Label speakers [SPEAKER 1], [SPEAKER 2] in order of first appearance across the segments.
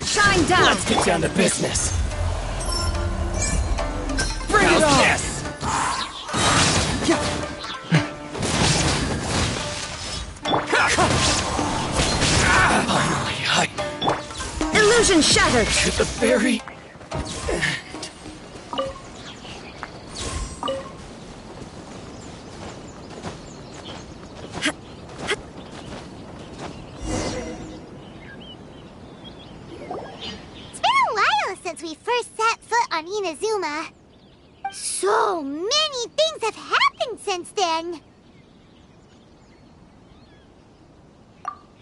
[SPEAKER 1] Shine down!
[SPEAKER 2] Let's get down to business!
[SPEAKER 1] Bring it on!
[SPEAKER 2] This? Finally,
[SPEAKER 1] Illusion shattered!
[SPEAKER 2] to the very end.
[SPEAKER 3] Since we first set foot on Inazuma. So many things have happened since then.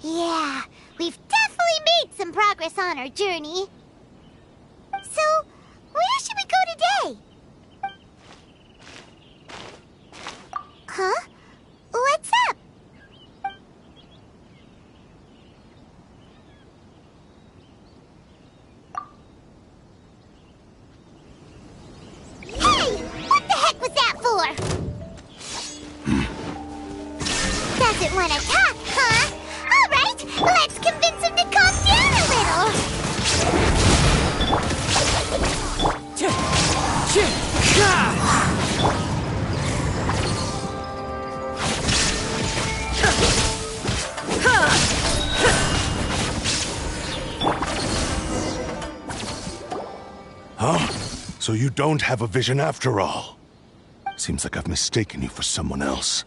[SPEAKER 3] Yeah, we've definitely made some progress on our journey. So, where should we go today? Huh? What's up? Doesn't want to talk, huh? All right, let's convince him to calm down a
[SPEAKER 4] Huh? So you don't have a vision after all? Seems like I've mistaken you for someone else.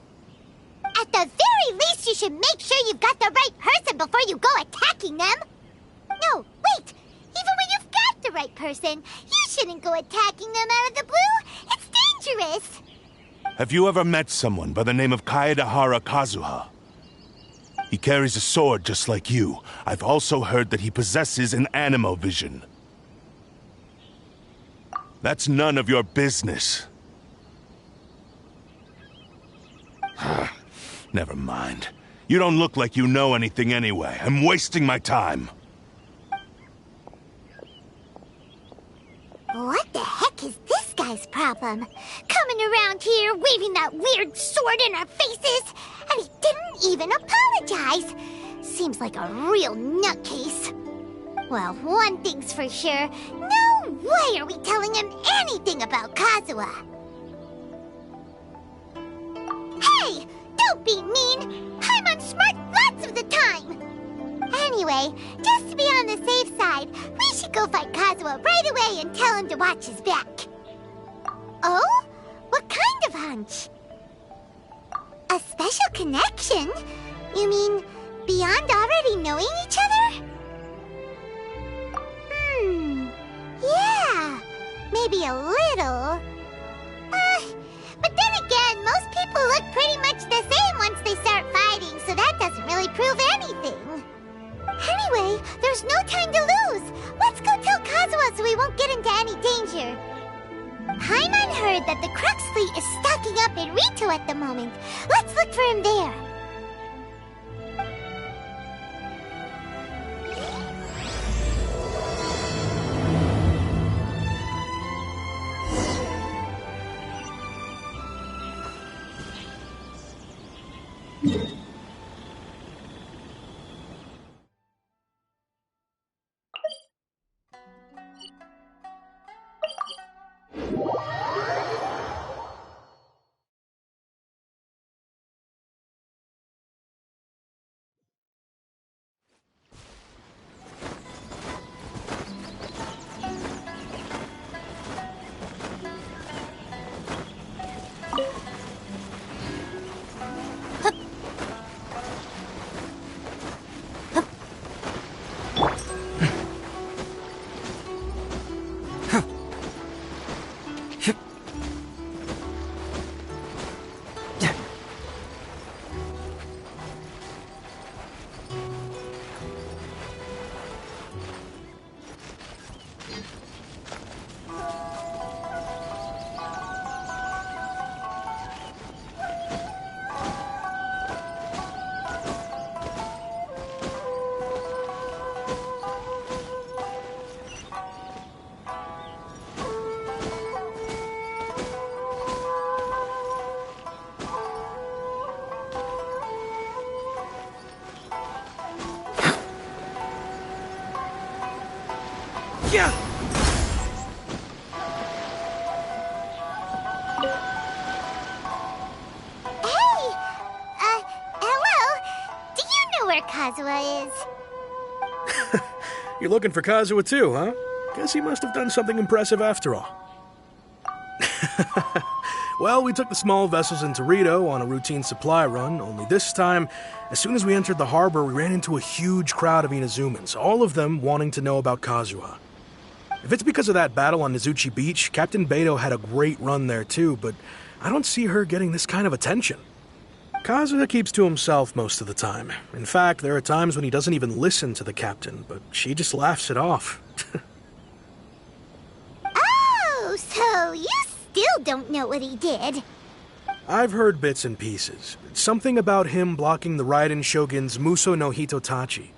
[SPEAKER 3] At the very least, you should make sure you've got the right person before you go attacking them. No, wait. Even when you've got the right person, you shouldn't go attacking them out of the blue. It's dangerous.
[SPEAKER 4] Have you ever met someone by the name of Kazuha? He carries a sword just like you. I've also heard that he possesses an animo vision. That's none of your business. Never mind. You don't look like you know anything anyway. I'm wasting my time.
[SPEAKER 3] What the heck is this guy's problem? Coming around here, waving that weird sword in our faces, and he didn't even apologize. Seems like a real nutcase. Well, one thing's for sure. No way are we telling him anything about Kazuha. Hey! Don't be mean! I'm smart lots of the time! Anyway, just to be on the safe side, we should go find Kazuha right away and tell him to watch his back. Oh? What kind of hunch? A special connection? You mean beyond already knowing each other? Yeah, maybe a little. But then again, most people look pretty much the same once they start fighting, so that doesn't really prove anything. Anyway, there's no time to lose. Let's go tell Kazuha so we won't get into any danger. Paimon heard that the Crux fleet is stocking up in Rito at the moment. Let's look for him there.
[SPEAKER 2] Yeah.
[SPEAKER 3] Hey! Hello? Do you know where Kazuha is?
[SPEAKER 2] You're looking for Kazuha too, huh? Guess he must have done something impressive after all. Well, we took the small vessels into Rito on a routine supply run, only this time, as soon as we entered the harbor, we ran into a huge crowd of Inazumans, all of them wanting to know about Kazuha. If it's because of that battle on Nizuchi Beach, Captain Beto had a great run there too, but I don't see her getting this kind of attention. Kazuha keeps to himself most of the time. In fact, there are times when he doesn't even listen to the captain, but she just laughs it off.
[SPEAKER 3] Oh, so you still don't know what he did?
[SPEAKER 2] I've heard bits and pieces. Something about him blocking the Raiden Shogun's Muso no Hitotachi.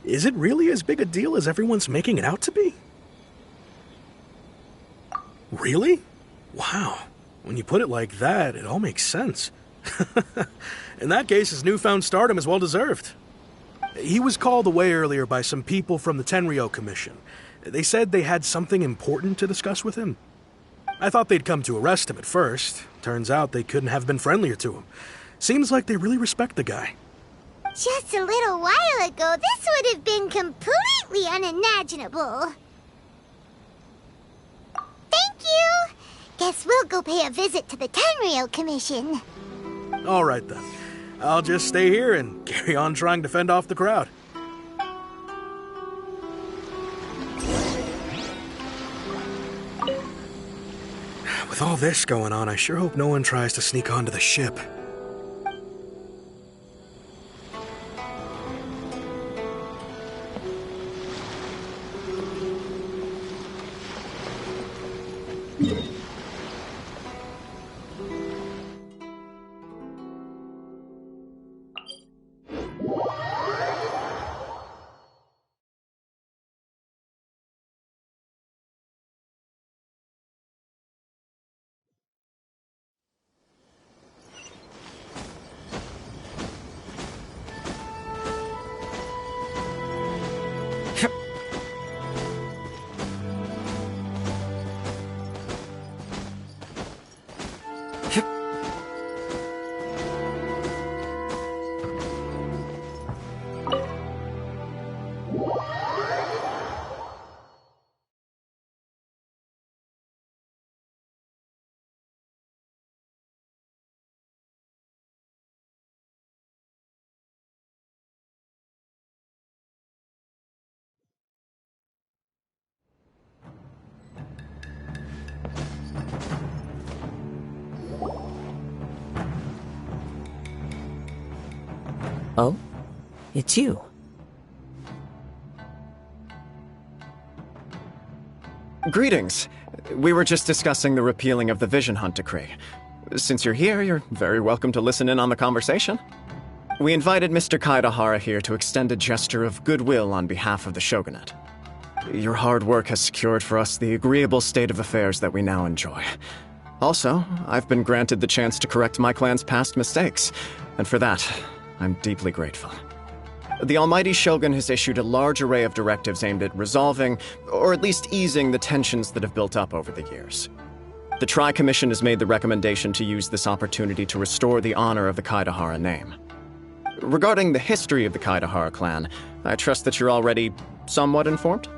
[SPEAKER 2] Is it really as big a deal as everyone's making it out to be? Really? Wow. When you put it like that, it all makes sense. In that case, his newfound stardom is well deserved. He was called away earlier by some people from the Tenryou Commission. They said they had something important to discuss with him. I thought they'd come to arrest him at first. Turns out they couldn't have been friendlier to him. Seems like they really respect the guy.
[SPEAKER 3] Just a little while ago, this would have been completely unimaginable. Thank you! Guess we'll go pay a visit to the Tenryou Commission.
[SPEAKER 2] All right, then. I'll just stay here and carry on trying to fend off the crowd. With all this going on, I sure hope no one tries to sneak onto the ship.
[SPEAKER 5] Oh? It's you.
[SPEAKER 6] Greetings. We were just discussing the repealing of the Vision Hunt Decree. Since you're here, you're very welcome to listen in on the conversation. We invited Mr. Kaidahara here to extend a gesture of goodwill on behalf of the Shogunate. Your hard work has secured for us the agreeable state of affairs that we now enjoy. Also, I've been granted the chance to correct my clan's past mistakes, and for that, I'm deeply grateful. The Almighty Shogun has issued a large array of directives aimed at resolving, or at least easing, the tensions that have built up over the years. The Tri-Commission has made the recommendation to use this opportunity to restore the honor of the Kaidahara name. Regarding the history of the Kaidahara clan, I trust that you're already somewhat informed?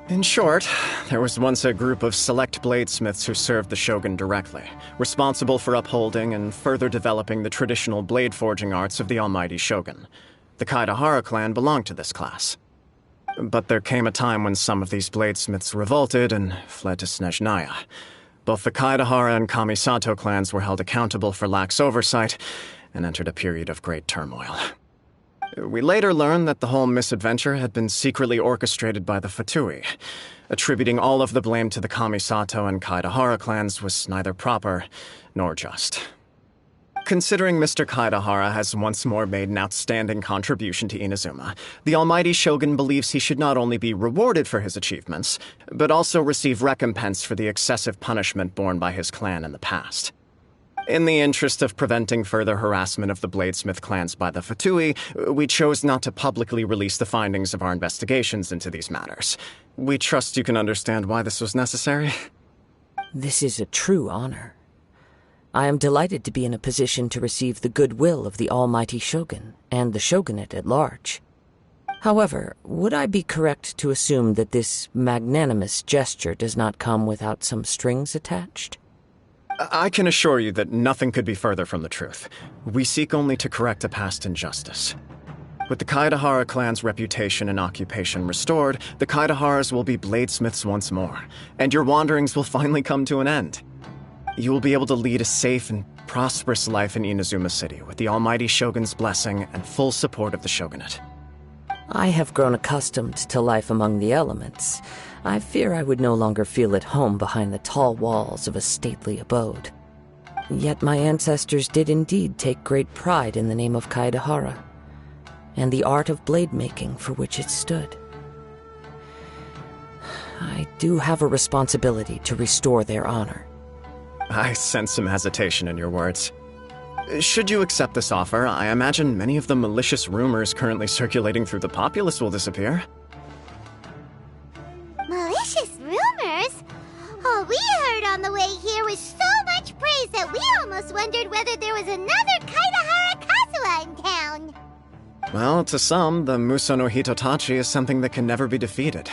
[SPEAKER 6] In short, there was once a group of select bladesmiths who served the Shogun directly, responsible for upholding and further developing the traditional blade forging arts of the Almighty Shogun. The Kaidahara clan belonged to this class. But there came a time when some of these bladesmiths revolted and fled to Snezhnaya. Both the Kaidahara and Kamisato clans were held accountable for lax oversight and entered a period of great turmoil. We later learned that the whole misadventure had been secretly orchestrated by the Fatui. Attributing all of the blame to the Kamisato and Kaidahara clans was neither proper nor just. Considering Mr. Kaidahara has once more made an outstanding contribution to Inazuma, the Almighty Shogun believes he should not only be rewarded for his achievements, but also receive recompense for the excessive punishment borne by his clan in the past. In the interest of preventing further harassment of the Bladesmith clans by the Fatui, we chose not to publicly release the findings of our investigations into these matters. We trust you can understand why this was necessary.
[SPEAKER 5] This is a true honor. I am delighted to be in a position to receive the goodwill of the almighty Shogun and the shogunate at large. However, would I be correct to assume that this magnanimous gesture does not come without some strings attached?
[SPEAKER 6] I can assure you that nothing could be further from the truth. We seek only to correct a past injustice. With the Kaedahara clan's reputation and occupation restored, the Kaedaharas will be bladesmiths once more, and your wanderings will finally come to an end. You will be able to lead a safe and prosperous life in Inazuma City with the almighty Shogun's blessing and full support of the shogunate.
[SPEAKER 5] I have grown accustomed to life among the elements. I fear I would no longer feel at home behind the tall walls of a stately abode. Yet my ancestors did indeed take great pride in the name of Kaedahara, and the art of blade making for which it stood. I do have a responsibility to restore their honor.
[SPEAKER 6] I sense some hesitation in your words. Should you accept this offer, I imagine many of the malicious rumors currently circulating through the populace will disappear.
[SPEAKER 3] Malicious rumors? All we heard on the way here was so much praise that we almost wondered whether there was another Kaedahara Kazuha in town.
[SPEAKER 6] Well, to some, the Muso no Hitotachi is something that can never be defeated.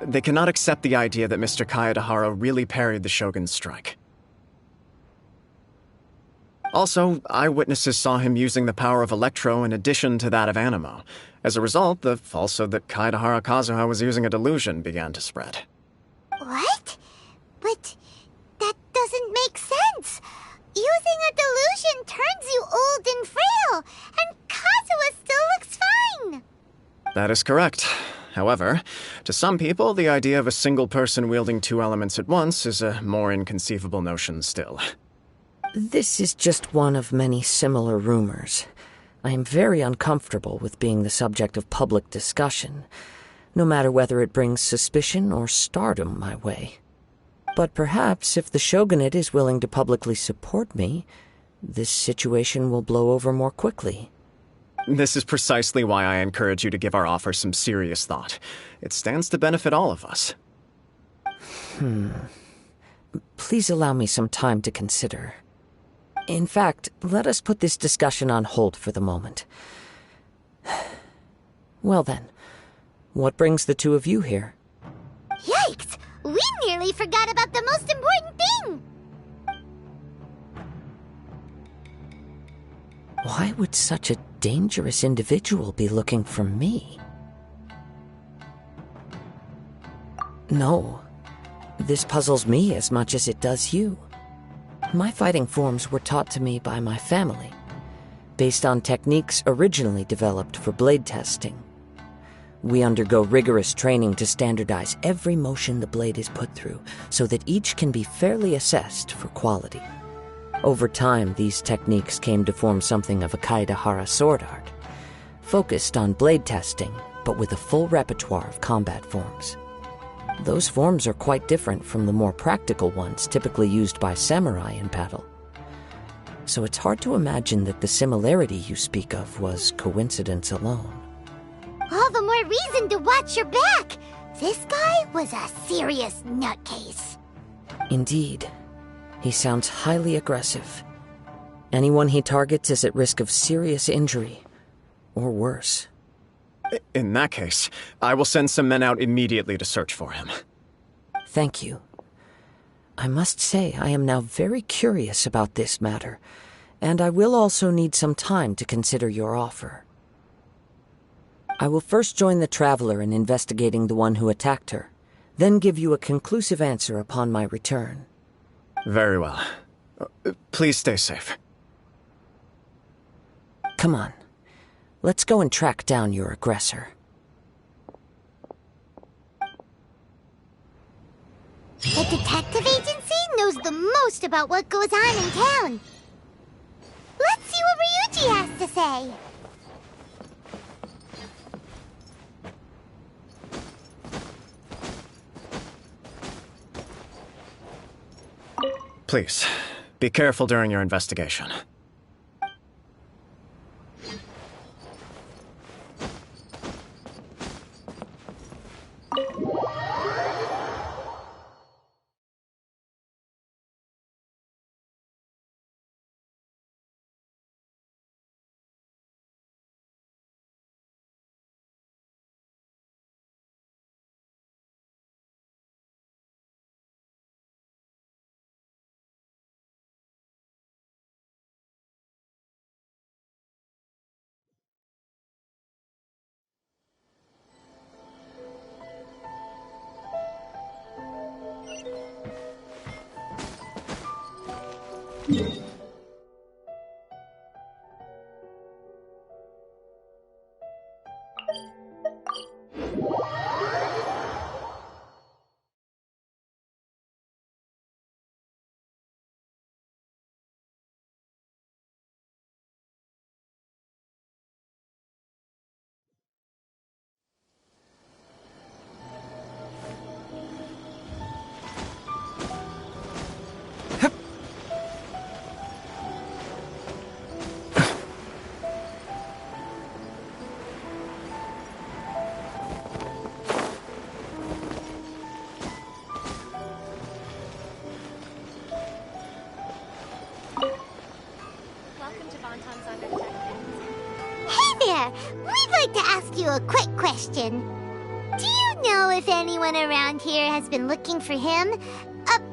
[SPEAKER 6] They cannot accept the idea that Mr. Kaedahara really parried the Shogun's strike. Also, eyewitnesses saw him using the power of Electro in addition to that of Animo. As a result, the falsehood that Kaedahara Kazuha was using a delusion began to spread.
[SPEAKER 3] What? But that doesn't make sense. Using a delusion turns you old and frail, and Kazuha still looks fine.
[SPEAKER 6] That is correct. However, to some people, the idea of a single person wielding two elements at once is a more inconceivable notion still.
[SPEAKER 5] This is just one of many similar rumors. I am very uncomfortable with being the subject of public discussion, no matter whether it brings suspicion or stardom my way. But perhaps if the shogunate is willing to publicly support me, this situation will blow over more quickly.
[SPEAKER 6] This is precisely why I encourage you to give our offer some serious thought. It stands to benefit all of us.
[SPEAKER 5] Please allow me some time to consider. In fact, let us put this discussion on hold for the moment. Well then, what brings the two of you here?
[SPEAKER 3] Yikes! We nearly forgot about the most important thing!
[SPEAKER 5] Why would such a dangerous individual be looking for me? No, this puzzles me as much as it does you. My fighting forms were taught to me by my family, based on techniques originally developed for blade testing. We undergo rigorous training to standardize every motion the blade is put through, so that each can be fairly assessed for quality. Over time, these techniques came to form something of a Kaedahara sword art, focused on blade testing, but with a full repertoire of combat forms. Those forms are quite different from the more practical ones typically used by samurai in battle. So it's hard to imagine that the similarity you speak of was coincidence alone.
[SPEAKER 3] All the more reason to watch your back! This guy was a serious nutcase.
[SPEAKER 5] Indeed. He sounds highly aggressive. Anyone he targets is at risk of serious injury, or worse.
[SPEAKER 6] In that case, I will send some men out immediately to search for him.
[SPEAKER 5] Thank you. I must say I am now very curious about this matter, and I will also need some time to consider your offer. I will first join the traveler in investigating the one who attacked her, then give you a conclusive answer upon my return.
[SPEAKER 6] Very well. Please stay safe.
[SPEAKER 5] Come on. Let's go and track down your aggressor.
[SPEAKER 3] The detective agency knows the most about what goes on in town. Let's see what Ryuji has to say.
[SPEAKER 6] Please, Be careful during your investigation.
[SPEAKER 3] Hey there! We'd like to ask you a quick question. Do you know if anyone around here has been looking for him?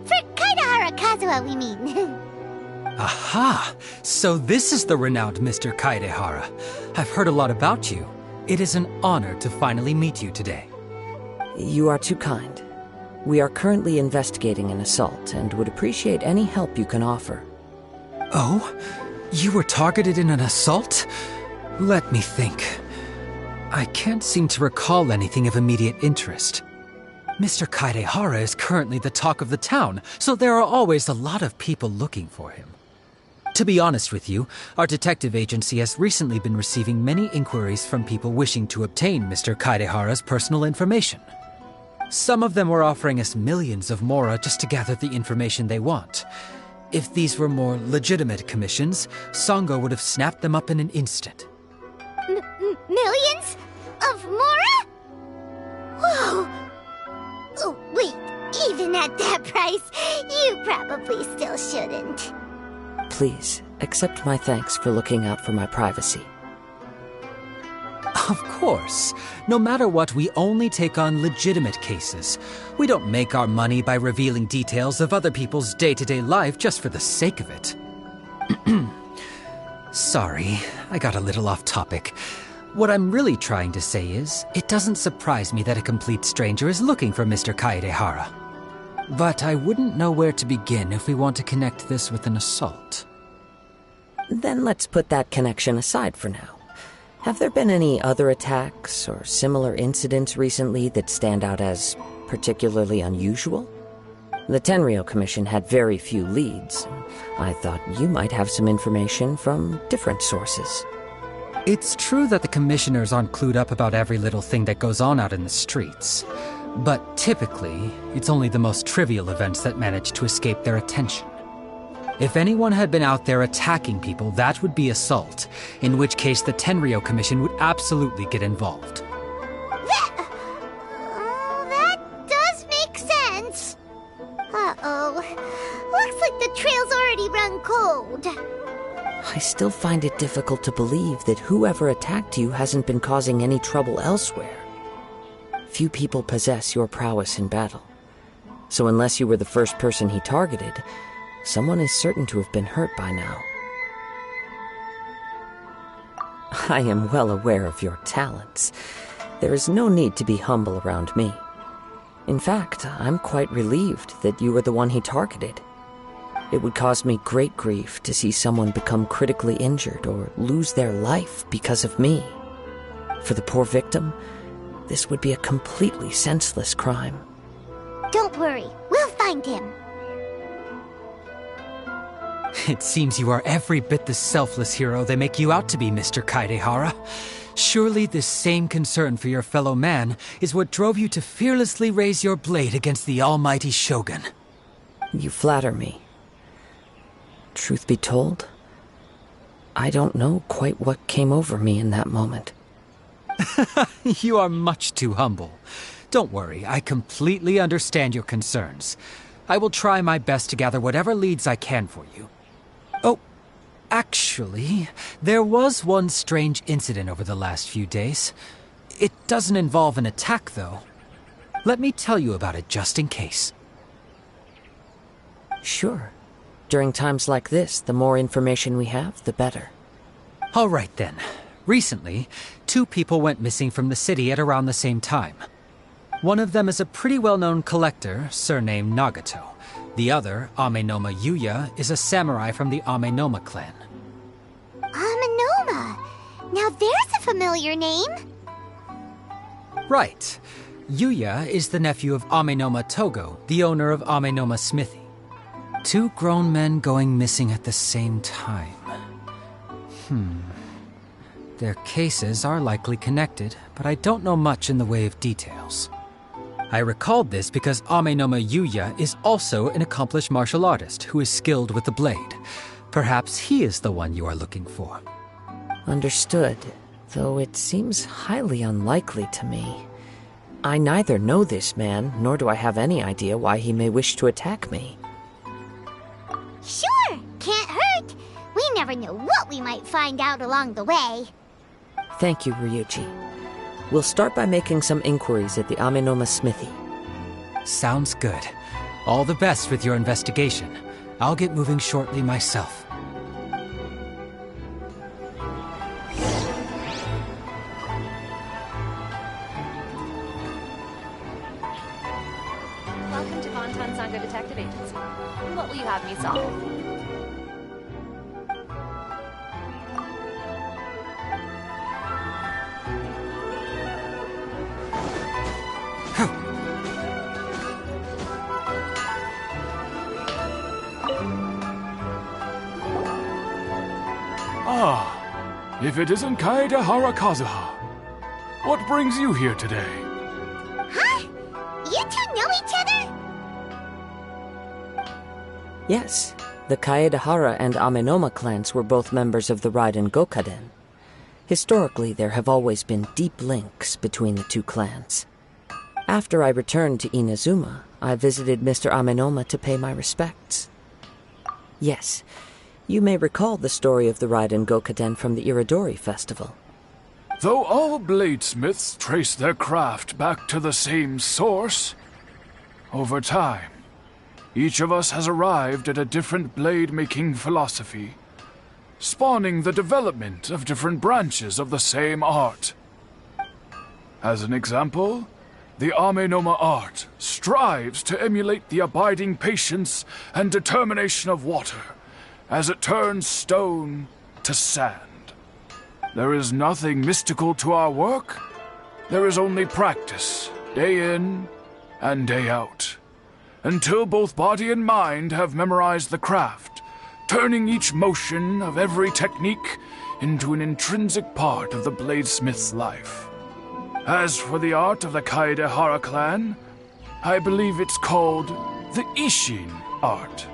[SPEAKER 3] For Kaidahara Kazuha, we mean.
[SPEAKER 7] Aha! So this is the renowned Mr. Kaidehara. I've heard a lot about you. It is an honor to finally meet you today.
[SPEAKER 5] You are too kind. We are currently investigating an assault and would appreciate any help you can offer.
[SPEAKER 7] Oh? You were targeted in an assault? Let me think. I can't seem to recall anything of immediate interest. Mr. Kaidehara is currently the talk of the town, so there are always a lot of people looking for him. To be honest with you, our detective agency has recently been receiving many inquiries from people wishing to obtain Mr. Kaidehara's personal information. Some of them were offering us millions of mora just to gather the information they want. If these were more legitimate commissions, Sango would have snapped them up in an instant.
[SPEAKER 3] Millions? Of mora? Whoa! Oh, wait, even at that price, you probably still shouldn't.
[SPEAKER 5] Please, accept my thanks for looking out for my privacy.
[SPEAKER 7] Of course. No matter what, we only take on legitimate cases. We don't make our money by revealing details of other people's day-to-day life just for the sake of it. Sorry, I got a little off topic. What I'm really trying to say is, it doesn't surprise me that a complete stranger is looking for Mr. Kaidehara. But I wouldn't know where to begin if we want to connect this with an assault.
[SPEAKER 5] Then let's put that connection aside for now. Have there been any other attacks or similar incidents recently that stand out as particularly unusual? The Tenryou Commission had very few leads. I thought you might have some information from different sources.
[SPEAKER 7] It's true that the commissioners aren't clued up about every little thing that goes on out in the streets. But typically, it's only the most trivial events that manage to escape their attention. If anyone had been out there attacking people, that would be assault, in which case the Tenryou Commission would absolutely get involved.
[SPEAKER 3] That does make sense. Uh-oh. Looks like the trail's already run cold.
[SPEAKER 5] I still find it difficult to believe that whoever attacked you hasn't been causing any trouble elsewhere. Few people possess your prowess in battle. So unless you were the first person he targeted, someone is certain to have been hurt by now. I am well aware of your talents. There is no need to be humble around me. In fact, I'm quite relieved that you were the one he targeted. It would cause me great grief to see someone become critically injured or lose their life because of me. For the poor victim, this would be a completely senseless crime.
[SPEAKER 3] Don't worry, we'll find him.
[SPEAKER 7] It seems you are every bit the selfless hero they make you out to be, Mr. Kaidehara. Surely this same concern for your fellow man is what drove you to fearlessly raise your blade against the almighty Shogun.
[SPEAKER 5] You flatter me. Truth be told, I don't know quite what came over me in that moment.
[SPEAKER 7] You are much too humble. Don't worry, I completely understand your concerns. I will try my best to gather whatever leads I can for you. Oh, actually, there was one strange incident over the last few days. It doesn't involve an attack, though. Let me tell you about it just in case.
[SPEAKER 5] Sure. During times like this, the more information we have, the better.
[SPEAKER 7] All right, then. Recently, 2 people went missing from the city at around the same time. One of them is a pretty well-known collector, surnamed Nagato. The other, Amenoma Yuya, is a samurai from the Amenoma clan.
[SPEAKER 3] Amenoma! Now there's a familiar name!
[SPEAKER 7] Right. Yuya is the nephew of Amenoma Togo, the owner of Amenoma Smithy. 2 grown men going missing at the same time. Their cases are likely connected, but I don't know much in the way of details. I recalled this because Amenoma Yuya is also an accomplished martial artist who is skilled with the blade. Perhaps he is the one you are looking for.
[SPEAKER 5] Understood, though it seems highly unlikely to me. I neither know this man, nor do I have any idea why he may wish to attack me.
[SPEAKER 3] Sure, can't hurt. We never know what we might find out along the way.
[SPEAKER 5] Thank you, Ryuji. We'll start by making some inquiries at the Amenoma Smithy.
[SPEAKER 7] Sounds good. All the best with your investigation. I'll get moving shortly myself.
[SPEAKER 8] Welcome to Bonton Sangha Detective Agency. What will you have me solve?
[SPEAKER 9] If it isn't Kazuha Kazuha, what brings you here today?
[SPEAKER 3] Huh? You 2 know each other?
[SPEAKER 5] Yes, the Kaedahara and Amenoma clans were both members of the Raiden Gokaden. Historically, there have always been deep links between the 2 clans. After I returned to Inazuma, I visited Mr. Amenoma to pay my respects. Yes, you may recall the story of the Raiden Gokaden from the Iridori Festival.
[SPEAKER 9] Though all bladesmiths trace their craft back to the same source, over time, each of us has arrived at a different blade-making philosophy, spawning the development of different branches of the same art. As an example, the Amenoma art strives to emulate the abiding patience and determination of water as it turns stone to sand. There is nothing mystical to our work. There is only practice, day in and day out, until both body and mind have memorized the craft, turning each motion of every technique into an intrinsic part of the bladesmith's life. As for the art of the Kaedahara clan, I believe it's called the Ishin art.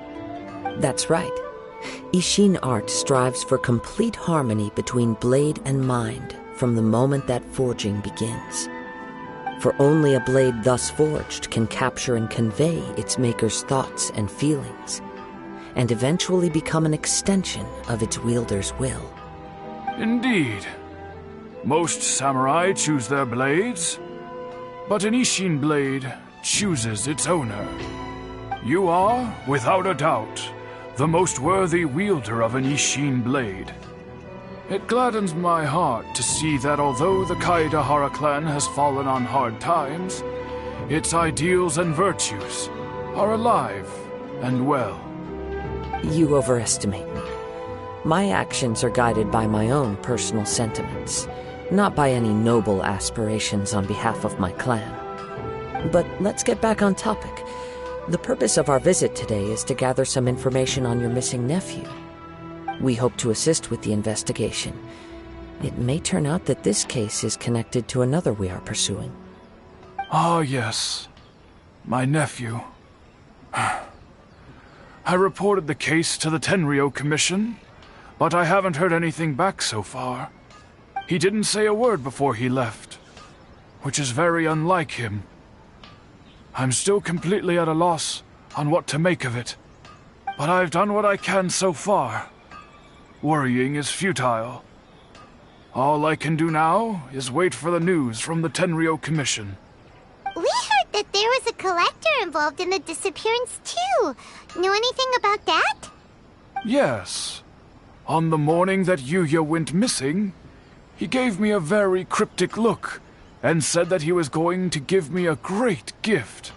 [SPEAKER 5] That's right. Ishin art strives for complete harmony between blade and mind from the moment that forging begins. For only a blade thus forged can capture and convey its maker's thoughts and feelings, and eventually become an extension of its wielder's will.
[SPEAKER 9] Indeed. Most samurai choose their blades, but an Ishin blade chooses its owner. You are, without a doubt, the most worthy wielder of an Ishin blade. It gladdens my heart to see that although the Kaedahara clan has fallen on hard times, its ideals and virtues are alive and well.
[SPEAKER 5] You overestimate me. My actions are guided by my own personal sentiments, not by any noble aspirations on behalf of my clan. But let's get back on topic. The purpose of our visit today is to gather some information on your missing nephew. We hope to assist with the investigation. It may turn out that this case is connected to another we are pursuing.
[SPEAKER 9] Ah, yes. My nephew. I reported the case to the Tenryo Commission, but I haven't heard anything back so far. He didn't say a word before he left, which is very unlike him. I'm still completely at a loss on what to make of it, but I've done what I can so far. Worrying is futile. All I can do now is wait for the news from the Tenryo Commission.
[SPEAKER 3] We heard that there was a collector involved in the disappearance too. Know anything about that?
[SPEAKER 9] Yes. On the morning that Yuya went missing, he gave me a very cryptic look and said that he was going to give me a great gift.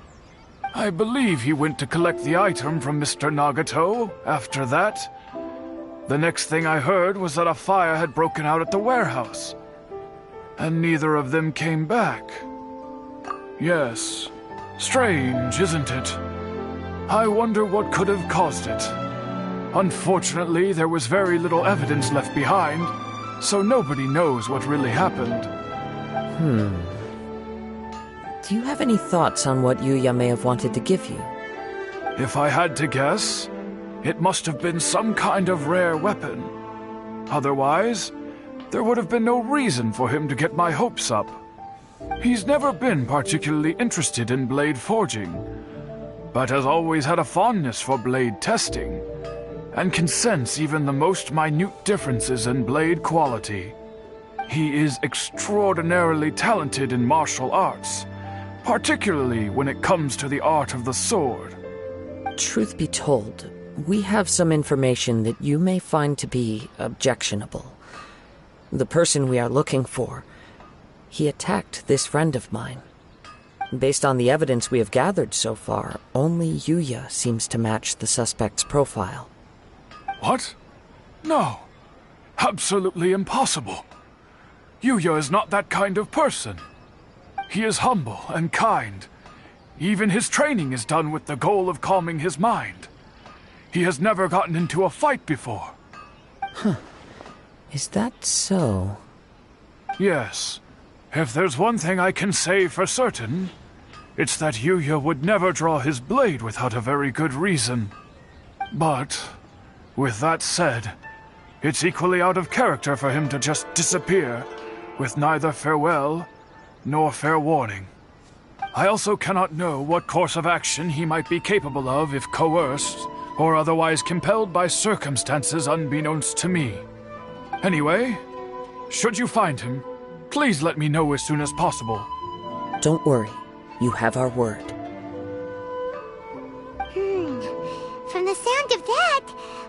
[SPEAKER 9] I believe he went to collect the item from Mr. Nagato after that. The next thing I heard was that a fire had broken out at the warehouse, and neither of them came back. Yes, strange, isn't it? I wonder what could have caused it. Unfortunately, there was very little evidence left behind, so nobody knows what really happened.
[SPEAKER 5] Do you have any thoughts on what Yuya may have wanted to give you?
[SPEAKER 9] If I had to guess, it must have been some kind of rare weapon. Otherwise, there would have been no reason for him to get my hopes up. He's never been particularly interested in blade forging, but has always had a fondness for blade testing, and can sense even the most minute differences in blade quality. He is extraordinarily talented in martial arts, particularly when it comes to the art of the sword.
[SPEAKER 5] Truth be told, we have some information that you may find to be objectionable. The person we are looking for, he attacked this friend of mine. Based on the evidence we have gathered so far, only Yuya seems to match the suspect's profile.
[SPEAKER 9] What? No. Absolutely impossible. Yuya is not that kind of person. He is humble and kind. Even his training is done with the goal of calming his mind. He has never gotten into a fight before.
[SPEAKER 5] Is that so?
[SPEAKER 9] Yes. If there's one thing I can say for certain, it's that Yuya would never draw his blade without a very good reason. But, with that said, it's equally out of character for him to just disappear, with neither farewell nor fair warning. I also cannot know what course of action he might be capable of if coerced, or otherwise compelled by circumstances unbeknownst to me. Anyway, should you find him, please let me know as soon as possible.
[SPEAKER 5] Don't worry. You have our word.
[SPEAKER 3] From the sound of that,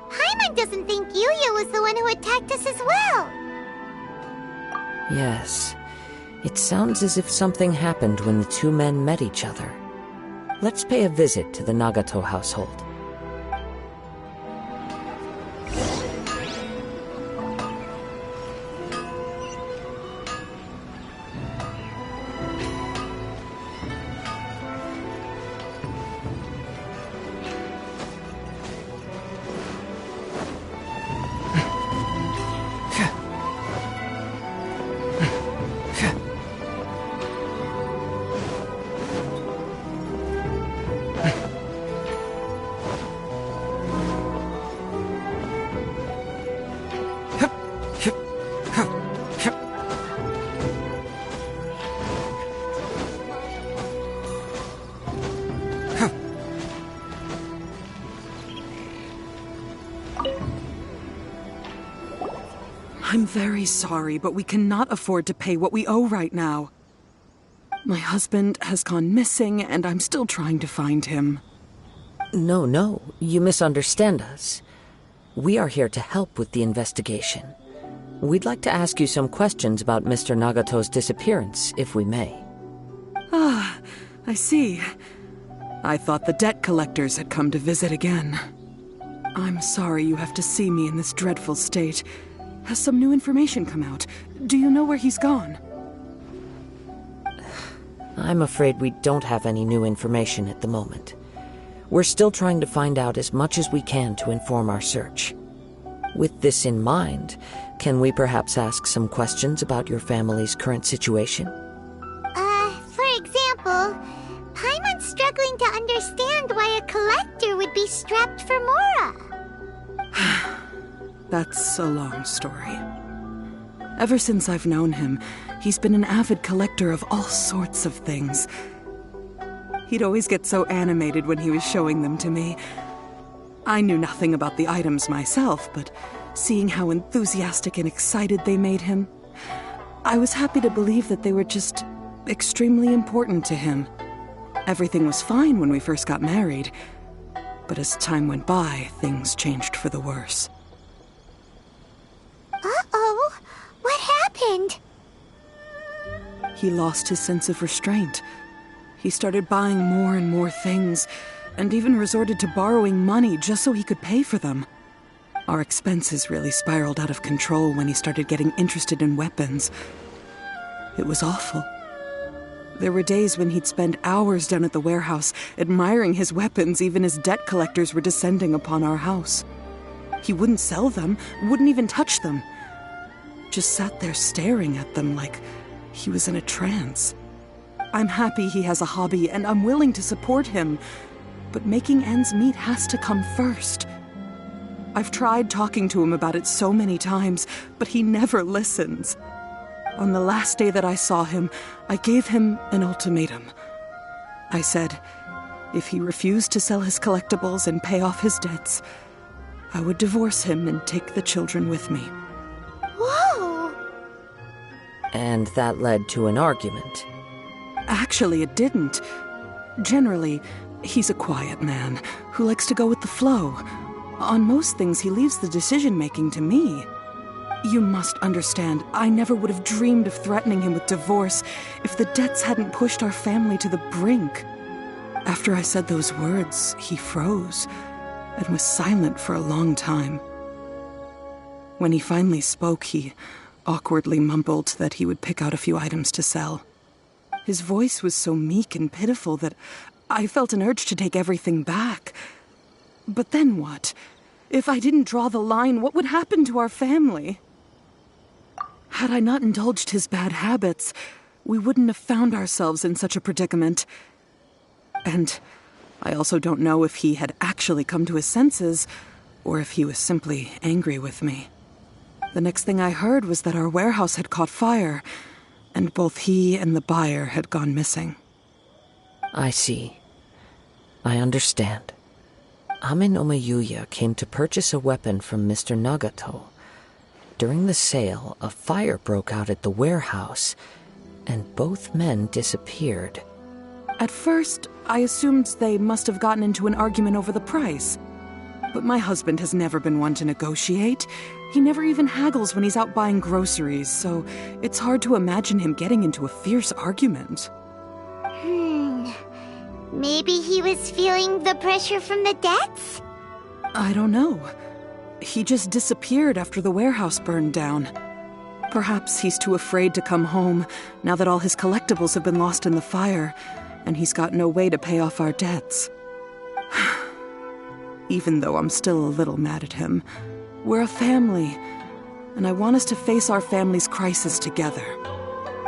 [SPEAKER 3] Paimon doesn't think Yuya was the one who attacked us as well.
[SPEAKER 5] Yes. It sounds as if something happened when the two men met each other. Let's pay a visit to the Nagato household.
[SPEAKER 1] I'm very sorry, but we cannot afford to pay what we owe right now. My husband has gone missing, and I'm still trying to find him.
[SPEAKER 5] No, you misunderstand us. We are here to help with the investigation. We'd like to ask you some questions about Mr. Nagato's disappearance, if we may.
[SPEAKER 1] Ah, I see. I thought the debt collectors had come to visit again. I'm sorry you have to see me in this dreadful state. Has some new information come out? Do you know where he's gone?
[SPEAKER 5] I'm afraid we don't have any new information at the moment. We're still trying to find out as much as we can to inform our search. With this in mind, can we perhaps ask some questions about your family's current situation?
[SPEAKER 3] For example, Paimon's struggling to understand why a collector would be be strapped for Mora.
[SPEAKER 1] That's a long story. Ever since I've known him, he's been an avid collector of all sorts of things. He'd always get so animated when he was showing them to me. I knew nothing about the items myself, but seeing how enthusiastic and excited they made him, I was happy to believe that they were just extremely important to him. Everything was fine when we first got married, but as time went by, things changed for the worse.
[SPEAKER 3] Uh-oh, what happened?
[SPEAKER 1] He lost his sense of restraint. He started buying more and more things, and even resorted to borrowing money just so he could pay for them. Our expenses really spiraled out of control when he started getting interested in weapons. It was awful. There were days when he'd spend hours down at the warehouse, admiring his weapons even as debt collectors were descending upon our house. He wouldn't sell them, wouldn't even touch them. Just sat there staring at them like he was in a trance. I'm happy he has a hobby, and I'm willing to support him, but making ends meet has to come first. I've tried talking to him about it so many times, but he never listens. On the last day that I saw him, I gave him an ultimatum. I said, if he refused to sell his collectibles and pay off his debts, I would divorce him and take the children with me.
[SPEAKER 3] Whoa!
[SPEAKER 5] And that led to an argument.
[SPEAKER 1] Actually, it didn't. Generally, he's a quiet man who likes to go with the flow. On most things, he leaves the decision-making to me. You must understand, I never would have dreamed of threatening him with divorce if the debts hadn't pushed our family to the brink. After I said those words, he froze and was silent for a long time. When he finally spoke, he awkwardly mumbled that he would pick out a few items to sell. His voice was so meek and pitiful that I felt an urge to take everything back. But then what? If I didn't draw the line, what would happen to our family? Had I not indulged his bad habits, we wouldn't have found ourselves in such a predicament. And I also don't know if he had actually come to his senses, or if he was simply angry with me. The next thing I heard was that our warehouse had caught fire, and both he and the buyer had gone missing.
[SPEAKER 5] I see. I understand. Amin Omayuya came to purchase a weapon from Mr. Nagato. During the sale, a fire broke out at the warehouse, and both men disappeared.
[SPEAKER 1] At first, I assumed they must have gotten into an argument over the price. But my husband has never been one to negotiate. He never even haggles when he's out buying groceries, so it's hard to imagine him getting into a fierce argument.
[SPEAKER 3] Maybe he was feeling the pressure from the debts?
[SPEAKER 1] I don't know. He just disappeared after the warehouse burned down. Perhaps he's too afraid to come home now that all his collectibles have been lost in the fire, and he's got no way to pay off our debts. Even though I'm still a little mad at him, we're a family, and I want us to face our family's crisis together.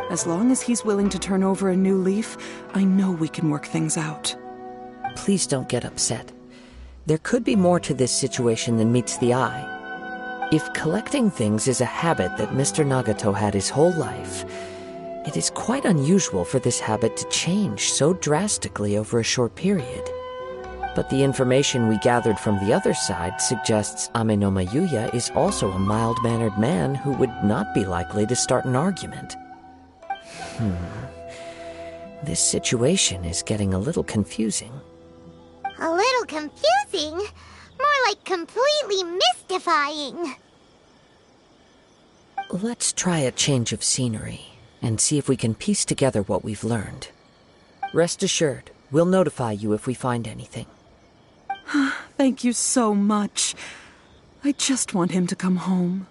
[SPEAKER 1] As long as he's willing to turn over a new leaf, I know we can work things out.
[SPEAKER 5] Please don't get upset. There could be more to this situation than meets the eye. If collecting things is a habit that Mr. Nagato had his whole life, it is quite unusual for this habit to change so drastically over a short period. But the information we gathered from the other side suggests Amin Omayuya is also a mild-mannered man who would not be likely to start an argument. This situation is getting a little confusing.
[SPEAKER 3] A little confusing? More like completely mystifying.
[SPEAKER 5] Let's try a change of scenery and see if we can piece together what we've learned. Rest assured, we'll notify you if we find anything.
[SPEAKER 1] Thank you so much. I just want him to come home.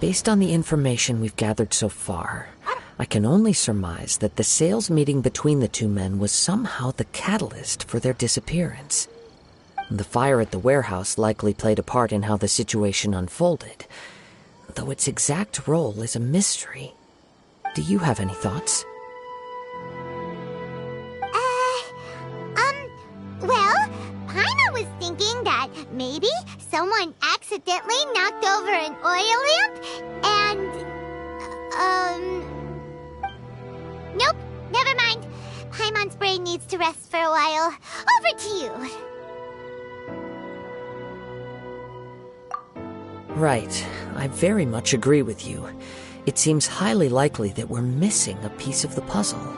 [SPEAKER 5] Based on the information we've gathered so far, I can only surmise that the sales meeting between the two men was somehow the catalyst for their disappearance. The fire at the warehouse likely played a part in how the situation unfolded. though its exact role is a mystery. Do you have any thoughts?
[SPEAKER 3] Well, Paimon was thinking that maybe someone accidentally knocked over an oil lamp and, nope, never mind. Paimon's brain needs to rest for a while. Over to you.
[SPEAKER 5] Right. I very much agree with you. It seems highly likely that we're missing a piece of the puzzle.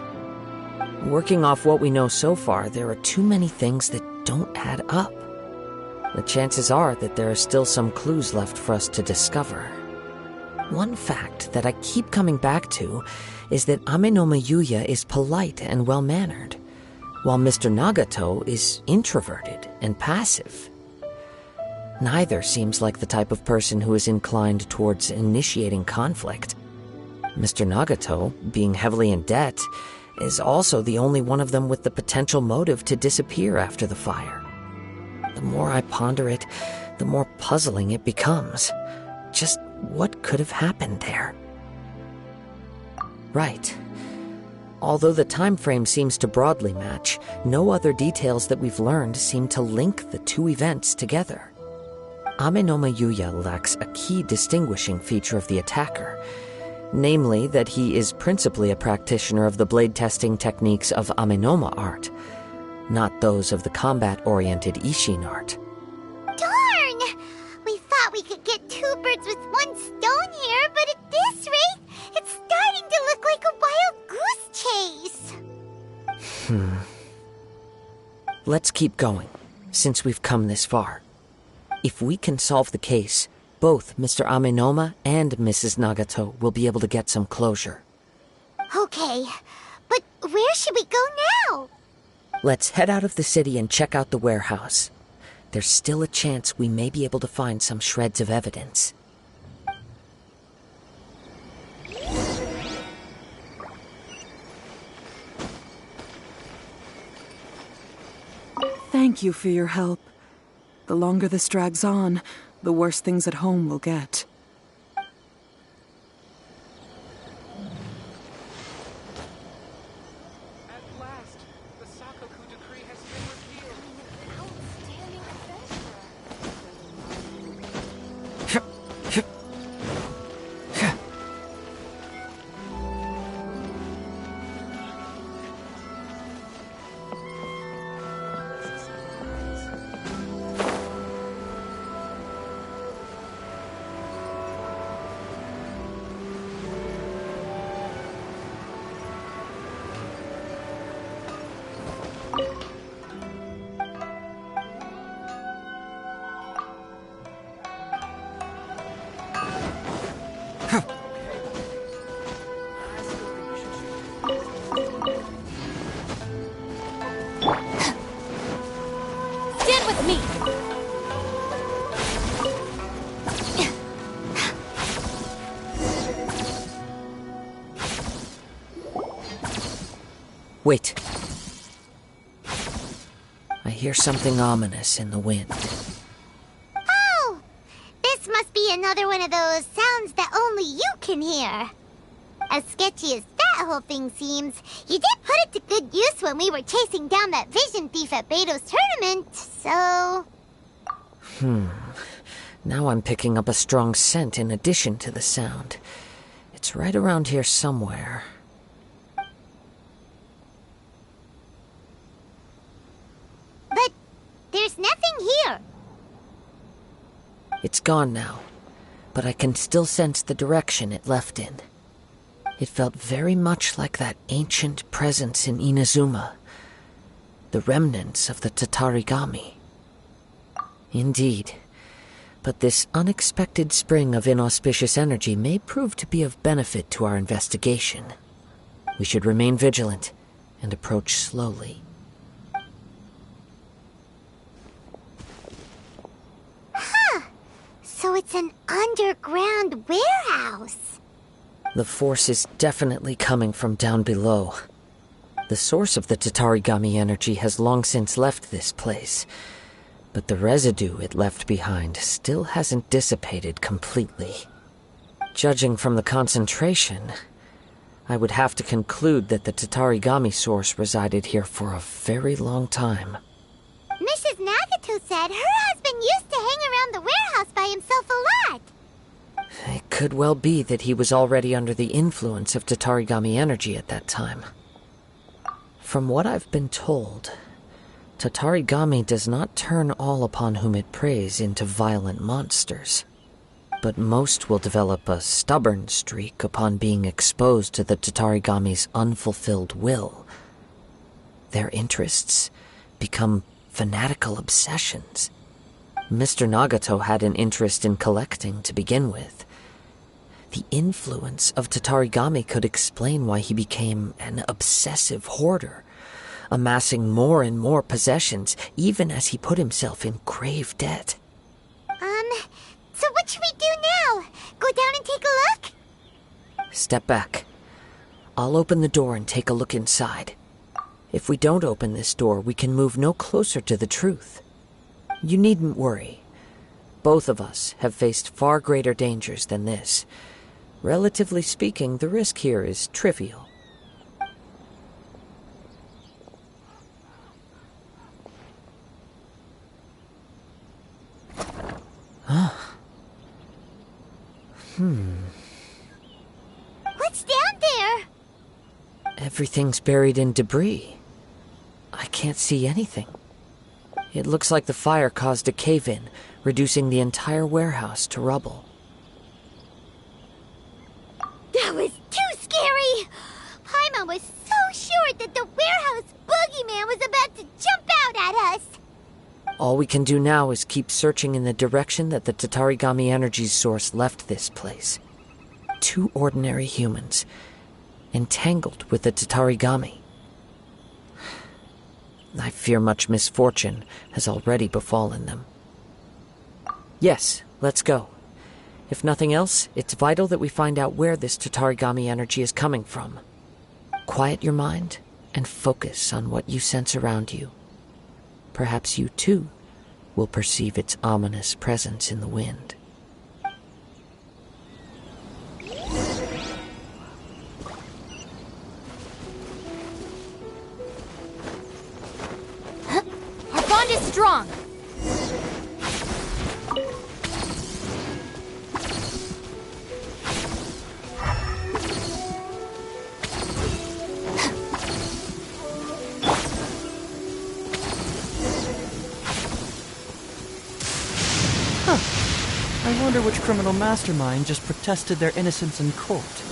[SPEAKER 5] Working off what we know so far, there are too many things that don't add up. The chances are that there are still some clues left for us to discover. One fact that I keep coming back to is that Amenoma Yuya is polite and well-mannered, while Mr. Nagato is introverted and passive. Neither seems like the type of person who is inclined towards initiating conflict. Mr. Nagato, being heavily in debt, is also the only one of them with the potential motive to disappear after the fire. The more I ponder it, the more puzzling it becomes. Just what could have happened there? Right. Although the time frame seems to broadly match, no other details that we've learned seem to link the two events together. Amenoma Yuya lacks a key distinguishing feature of the attacker, namely that he is principally a practitioner of the blade testing techniques of Amenoma art, not those of the combat-oriented Ishin art.
[SPEAKER 3] Darn! We thought we could get two birds with one stone here, but at this rate, it's starting to look like a wild goose chase.
[SPEAKER 5] Let's keep going, since we've come this far. If we can solve the case, both Mr. Amenoma and Mrs. Nagato will be able to get some closure.
[SPEAKER 3] Okay, but where should we go now?
[SPEAKER 5] Let's head out of the city and check out the warehouse. There's still a chance we may be able to find some shreds of evidence.
[SPEAKER 1] Thank you for your help. The longer this drags on, the worse things at home will get.
[SPEAKER 10] At last, the Sakoku decree has been repealed.
[SPEAKER 8] Stand with me!
[SPEAKER 5] Wait. I hear something ominous in the wind.
[SPEAKER 3] Oh! This must be another one of those sounds that only you can hear. As sketchy as that whole thing seems, you did put it to good use when we were chasing down that vision thief at Beto's tournament, so...
[SPEAKER 5] Now I'm picking up a strong scent in addition to the sound. It's right around here somewhere.
[SPEAKER 3] But there's nothing here.
[SPEAKER 5] It's gone now, but I can still sense the direction it left in. It felt very much like that ancient presence in Inazuma, the remnants of the Tatarigami. Indeed, but this unexpected spring of inauspicious energy may prove to be of benefit to our investigation. We should remain vigilant and approach slowly.
[SPEAKER 3] So it's an underground warehouse.
[SPEAKER 5] The force is definitely coming from down below. The source of the Tatarigami energy has long since left this place, but the residue it left behind still hasn't dissipated completely. Judging from the concentration, I would have to conclude that the Tatarigami source resided here for a very long time.
[SPEAKER 3] Mrs. Nagato said her husband used to hang around the warehouse by himself a lot.
[SPEAKER 5] It could well be that he was already under the influence of Tatarigami energy at that time. From what I've been told, Tatarigami does not turn all upon whom it preys into violent monsters, but most will develop a stubborn streak upon being exposed to the Tatarigami's unfulfilled will. Their interests become fanatical obsessions. Mr. Nagato had an interest in collecting to begin with. The influence of Tatarigami could explain why he became an obsessive hoarder, amassing more and more possessions, even as he put himself in grave debt.
[SPEAKER 3] So what should we do now? Go down and take a look?
[SPEAKER 5] Step back. I'll open the door and take a look inside. If we don't open this door, we can move no closer to the truth. You needn't worry. Both of us have faced far greater dangers than this. Relatively speaking, the risk here is trivial.
[SPEAKER 3] What's down there?
[SPEAKER 5] Everything's buried in debris. I can't see anything. It looks like the fire caused a cave-in, reducing the entire warehouse to rubble.
[SPEAKER 3] That was too scary! Paimon was so sure that the warehouse boogeyman was about to jump out at us!
[SPEAKER 5] All we can do now is keep searching in the direction that the Tatarigami energy source left this place. 2 ordinary humans, entangled with the Tatarigami. I fear much misfortune has already befallen them. Yes, let's go. If nothing else, it's vital that we find out where this Tatarigami energy is coming from. Quiet your mind and focus on what you sense around you. Perhaps you, too, will perceive its ominous presence in the wind.
[SPEAKER 8] Our bond is strong.
[SPEAKER 11] I wonder which criminal mastermind just protested their innocence in court.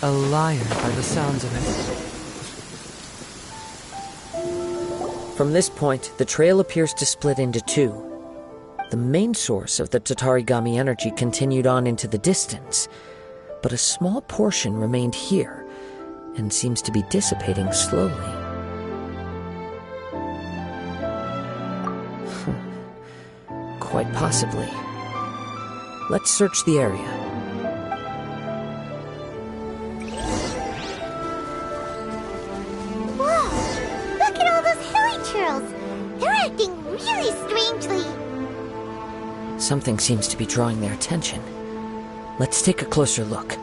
[SPEAKER 11] A liar by the sounds of it.
[SPEAKER 5] From this point, the trail appears to split into 2. The main source of the Tatarigami energy continued on into the distance, but a small portion remained here and seems to be dissipating slowly. Quite possibly. Let's search the area.
[SPEAKER 3] Whoa! Look at all those hilly churls! They're acting really strangely!
[SPEAKER 5] Something seems to be drawing their attention. Let's take a closer look.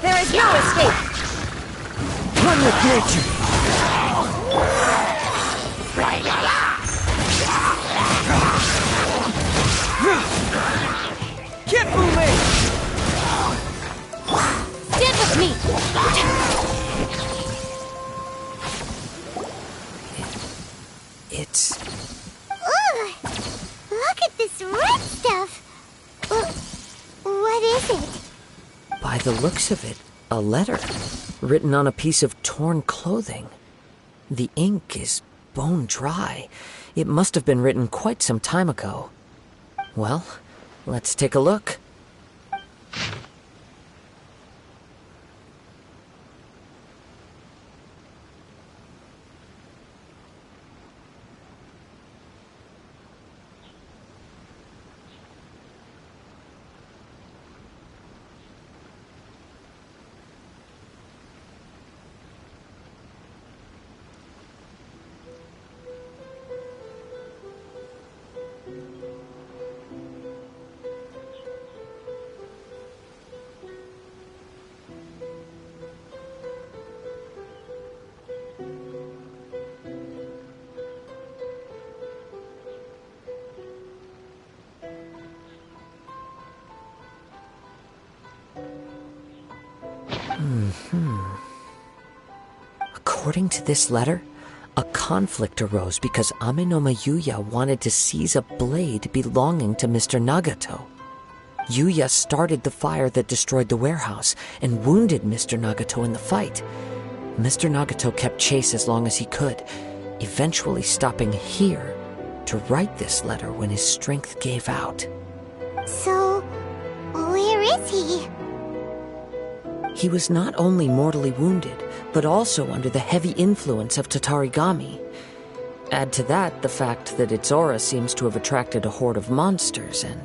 [SPEAKER 8] There is no escape!
[SPEAKER 5] Run with nature!
[SPEAKER 8] Stand with me!
[SPEAKER 5] It's...
[SPEAKER 3] Ugh! Look at this red stuff! What is it?
[SPEAKER 5] By the looks of it, a letter written on a piece of torn clothing. The ink is bone dry. It must have been written quite some time ago. Well, let's take a look. According to this letter, a conflict arose because Amenoma Yuya wanted to seize a blade belonging to Mr. Nagato. Yuya started the fire that destroyed the warehouse and wounded Mr. Nagato in the fight. Mr. Nagato kept chase as long as he could, eventually stopping here to write this letter when his strength gave out.
[SPEAKER 3] So, where is he?
[SPEAKER 5] He was not only mortally wounded, but also under the heavy influence of Tatarigami. Add to that the fact that its aura seems to have attracted a horde of monsters, and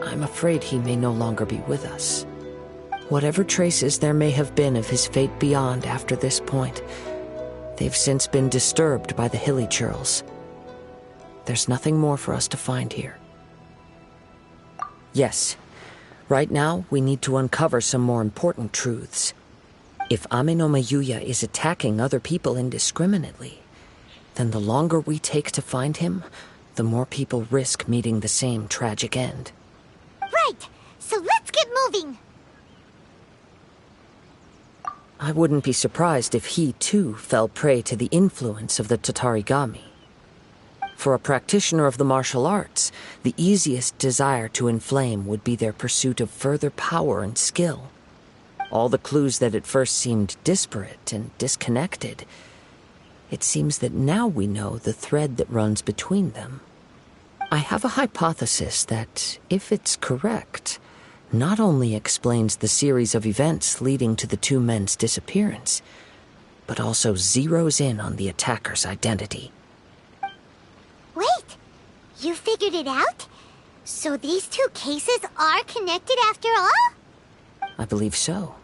[SPEAKER 5] I'm afraid he may no longer be with us. Whatever traces there may have been of his fate beyond after this point, they've since been disturbed by the hilly churls. There's nothing more for us to find here. Yes, right now we need to uncover some more important truths. If Amenoma Yuya is attacking other people indiscriminately, then the longer we take to find him, the more people risk meeting the same tragic end.
[SPEAKER 3] Right, so let's get moving.
[SPEAKER 5] I wouldn't be surprised if he, too, fell prey to the influence of the Tatarigami. For a practitioner of the martial arts, the easiest desire to inflame would be their pursuit of further power and skill. All the clues that at first seemed disparate and disconnected, it seems that now we know the thread that runs between them. I have a hypothesis that, if it's correct, not only explains the series of events leading to the two men's disappearance, but also zeroes in on the attacker's identity.
[SPEAKER 3] Wait, you figured it out? So these two cases are connected after all?
[SPEAKER 5] I believe so.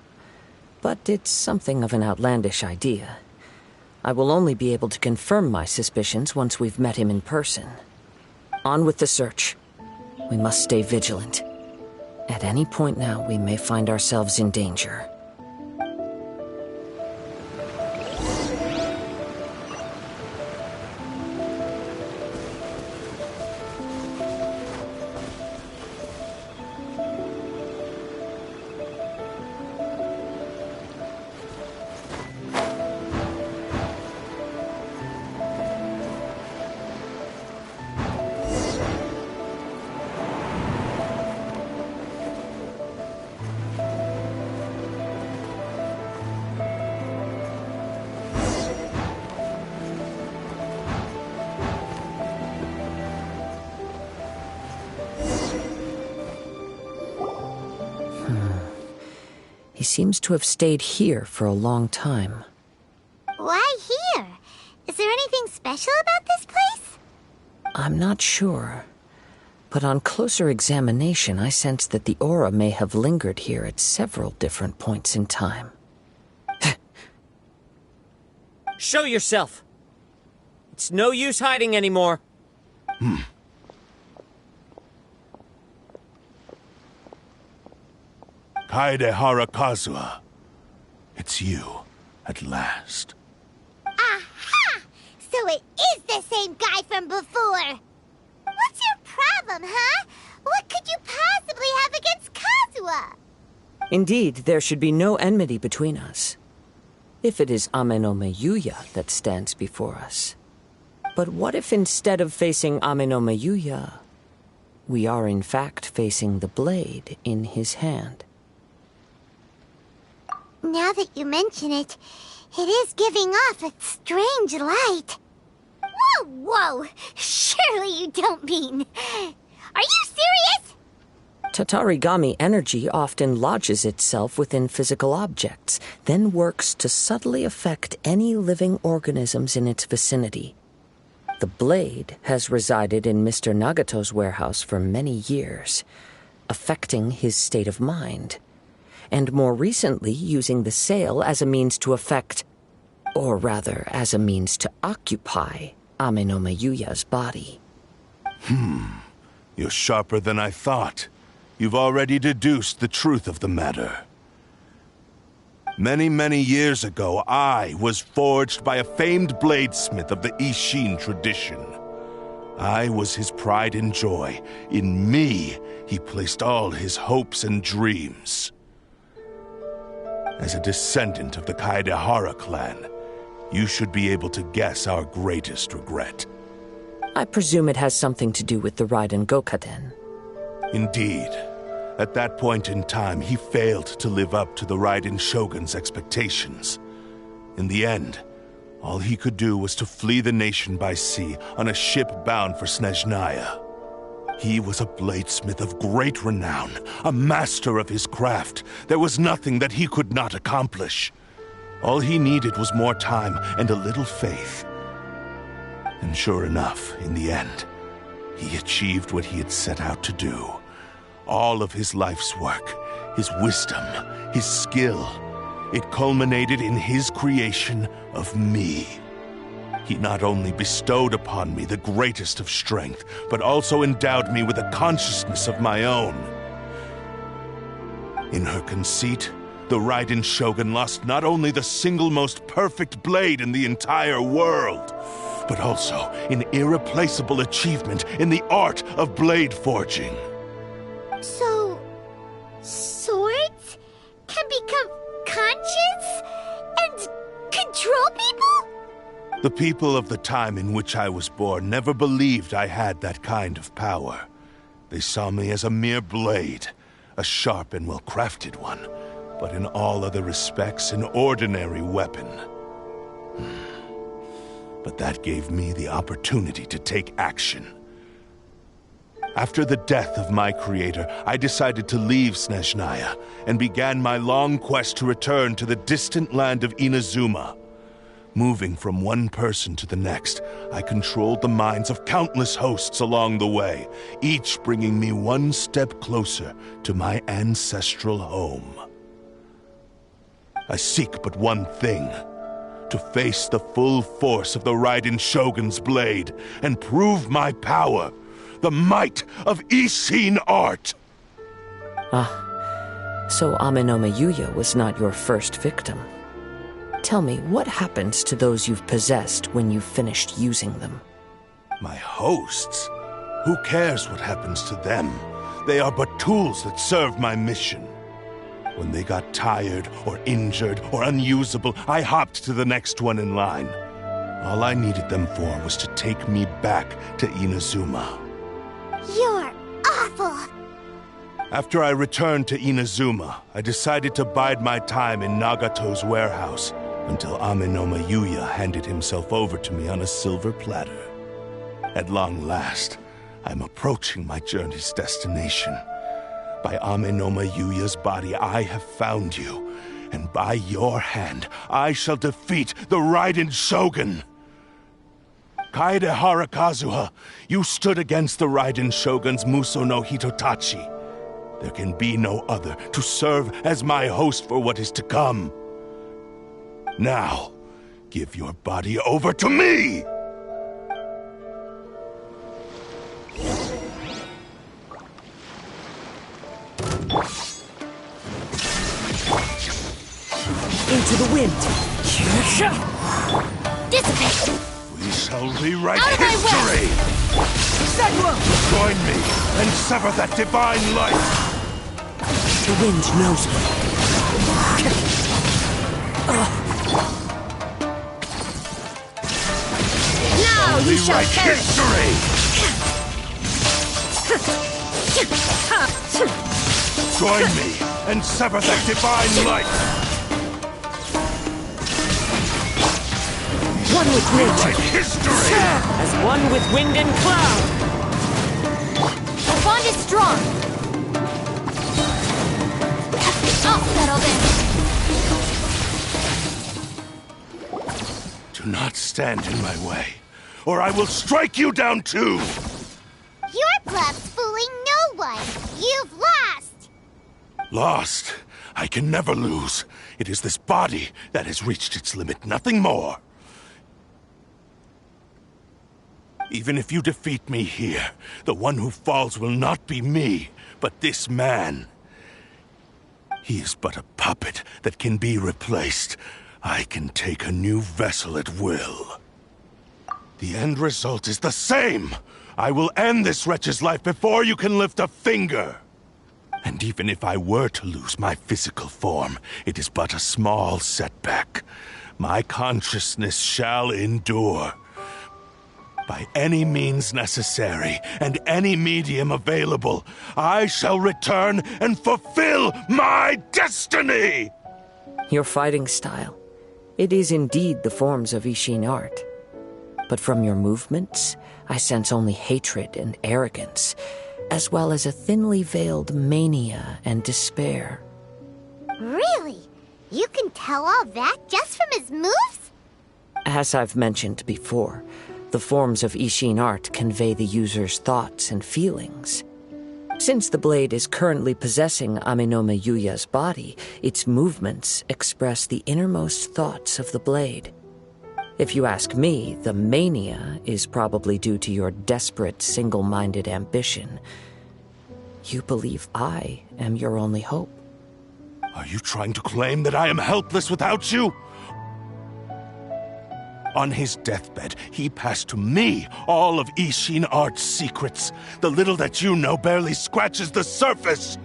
[SPEAKER 5] But it's something of an outlandish idea. I will only be able to confirm my suspicions once we've met him in person. On with the search. We must stay vigilant. At any point now, we may find ourselves in danger. He seems to have stayed here for a long time.
[SPEAKER 3] Why here? Is there anything special about this place?
[SPEAKER 5] I'm not sure. But on closer examination, I sense that the aura may have lingered here at several different points in time.
[SPEAKER 12] Show yourself! It's no use hiding anymore.
[SPEAKER 4] Kaedehara Kazuha. It's you, at last.
[SPEAKER 3] Aha! So it is the same guy from before! What's your problem, huh? What could you possibly have against Kazuha?
[SPEAKER 5] Indeed, there should be no enmity between us. If it is Amenoma Yuya that stands before us. But what if instead of facing Amenoma Yuya, we are in fact facing the blade in his hand?
[SPEAKER 3] Now that you mention it, it is giving off a strange light. Whoa, whoa! Surely you don't mean... Are you serious?
[SPEAKER 5] Tatarigami energy often lodges itself within physical objects, then works to subtly affect any living organisms in its vicinity. The blade has resided in Mr. Nagato's warehouse for many years, affecting his state of mind, and more recently using the sale as a means to affect, or rather as a means to occupy, Amenoma Yuya's body.
[SPEAKER 4] You're sharper than I thought. You've already deduced the truth of the matter. Many, many years ago, I was forged by a famed bladesmith of the Ishin tradition. I was his pride and joy. In me, he placed all his hopes and dreams. As a descendant of the Kaedehara clan, you should be able to guess our greatest regret.
[SPEAKER 5] I presume it has something to do with the Raiden Gokaden.
[SPEAKER 4] Indeed. At that point in time, he failed to live up to the Raiden Shogun's expectations. In the end, all he could do was to flee the nation by sea on a ship bound for Snezhnaya. He was a bladesmith of great renown, a master of his craft. There was nothing that he could not accomplish. All he needed was more time and a little faith. And sure enough, in the end, he achieved what he had set out to do. All of his life's work, his wisdom, his skill, it culminated in his creation of me. He not only bestowed upon me the greatest of strength, but also endowed me with a consciousness of my own. In her conceit, the Raiden Shogun lost not only the single most perfect blade in the entire world, but also an irreplaceable achievement in the art of blade forging.
[SPEAKER 3] So, swords can become conscious and control people?
[SPEAKER 4] The people of the time in which I was born never believed I had that kind of power. They saw me as a mere blade, a sharp and well-crafted one, but in all other respects an ordinary weapon. But that gave me the opportunity to take action. After the death of my creator, I decided to leave Snezhnaya and began my long quest to return to the distant land of Inazuma. Moving from one person to the next, I controlled the minds of countless hosts along the way, each bringing me one step closer to my ancestral home. I seek but one thing: to face the full force of the Raiden Shogun's blade and prove my power, the might of Ishin art!
[SPEAKER 5] So Amenoma Yuya was not your first victim. Tell me, what happens to those you've possessed when you've finished using them?
[SPEAKER 4] My hosts? Who cares what happens to them? They are but tools that serve my mission. When they got tired, or injured, or unusable, I hopped to the next one in line. All I needed them for was to take me back to Inazuma.
[SPEAKER 3] You're awful!
[SPEAKER 4] After I returned to Inazuma, I decided to bide my time in Nagato's warehouse until Amenoma Yuya handed himself over to me on a silver platter. At long last, I'm approaching my journey's destination. By Amenoma Yuya's body, I have found you, and by your hand, I shall defeat the Raiden Shogun! Kaedehara Kazuha, you stood against the Raiden Shogun's Muso no Hitotachi. There can be no other to serve as my host for what is to come. Now, give your body over to me!
[SPEAKER 5] Into the wind!
[SPEAKER 3] Dissipate!
[SPEAKER 4] We shall rewrite
[SPEAKER 3] Out of my
[SPEAKER 4] history! Join me and sever that divine light!
[SPEAKER 5] The wind knows me.
[SPEAKER 3] Now you shall
[SPEAKER 4] Rewrite
[SPEAKER 3] perish!
[SPEAKER 4] history! Join me and sever that divine light!
[SPEAKER 5] One with nature,
[SPEAKER 4] Rewrite history!
[SPEAKER 12] As one with wind and cloud!
[SPEAKER 3] The bond is strong! I'll settle this!
[SPEAKER 4] Do not stand in my way, or I will strike you down too!
[SPEAKER 3] Your bluff's fooling no one! You've lost!
[SPEAKER 4] Lost? I can never lose. It is this body that has reached its limit, nothing more. Even if you defeat me here, the one who falls will not be me, but this man. He is but a puppet that can be replaced. I can take a new vessel at will. The end result is the same! I will end this wretch's life before you can lift a finger! And even if I were to lose my physical form, it is but a small setback. My consciousness shall endure. By any means necessary, and any medium available, I shall return and fulfill my destiny!
[SPEAKER 5] Your fighting style. It is indeed the forms of Ishin art. But from your movements, I sense only hatred and arrogance, as well as a thinly veiled mania and despair.
[SPEAKER 3] Really? You can tell all that just from his moves?
[SPEAKER 5] As I've mentioned before, the forms of Ishin art convey the user's thoughts and feelings. Since the blade is currently possessing Aminome Yuya's body, its movements express the innermost thoughts of the blade. If you ask me, the mania is probably due to your desperate, single-minded ambition. You believe I am your only hope.
[SPEAKER 4] Are you trying to claim that I am helpless without you? On his deathbed, he passed to me all of Ishin art's secrets. The little that you know barely scratches the surface.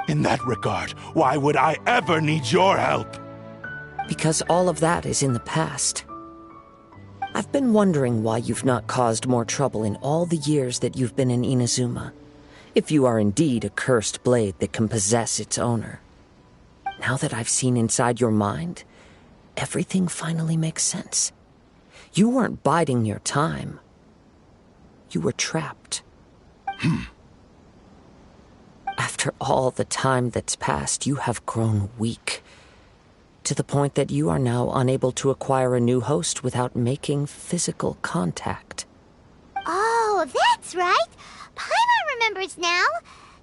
[SPEAKER 4] In that regard, why would I ever need your help?
[SPEAKER 5] Because all of that is in the past. I've been wondering why you've not caused more trouble in all the years that you've been in Inazuma. If you are indeed a cursed blade that can possess its owner. Now that I've seen inside your mind, everything finally makes sense. You weren't biding your time. You were trapped. After all the time that's passed, you have grown weak. To the point that you are now unable to acquire a new host without making physical contact.
[SPEAKER 3] Oh, that's right. Paimon remembers now.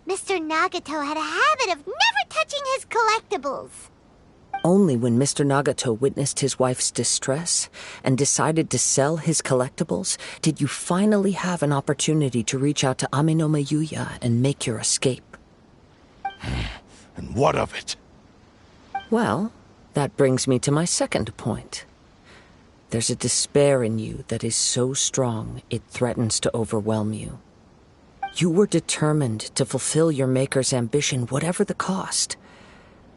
[SPEAKER 3] Mr. Nagato had a habit of never touching his collectibles.
[SPEAKER 5] Only when Mr. Nagato witnessed his wife's distress and decided to sell his collectibles did you finally have an opportunity to reach out to Aminome Yuya and make your escape.
[SPEAKER 4] And what of it?
[SPEAKER 5] Well, that brings me to my second point. There's a despair in you that is so strong it threatens to overwhelm you. You were determined to fulfill your maker's ambition, whatever the cost.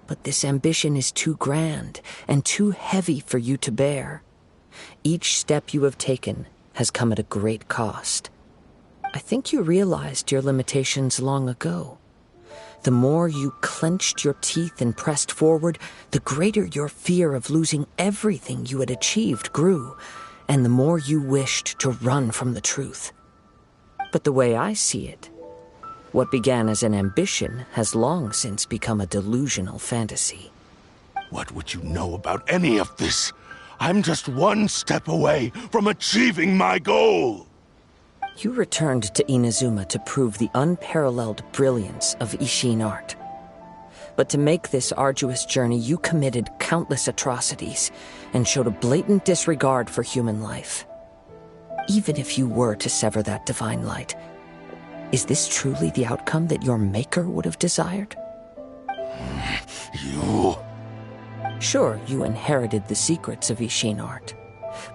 [SPEAKER 5] But this ambition is too grand and too heavy for you to bear. Each step you have taken has come at a great cost. I think you realized your limitations long ago. The more you clenched your teeth and pressed forward, the greater your fear of losing everything you had achieved grew, and the more you wished to run from the truth. But the way I see it, what began as an ambition has long since become a delusional fantasy.
[SPEAKER 4] What would you know about any of this? I'm just one step away from achieving my goal!
[SPEAKER 5] You returned to Inazuma to prove the unparalleled brilliance of Ishin art. But to make this arduous journey, you committed countless atrocities and showed a blatant disregard for human life. Even if you were to sever that divine light, is this truly the outcome that your maker would have desired?
[SPEAKER 4] You...
[SPEAKER 5] Sure, you inherited the secrets of Ishin art.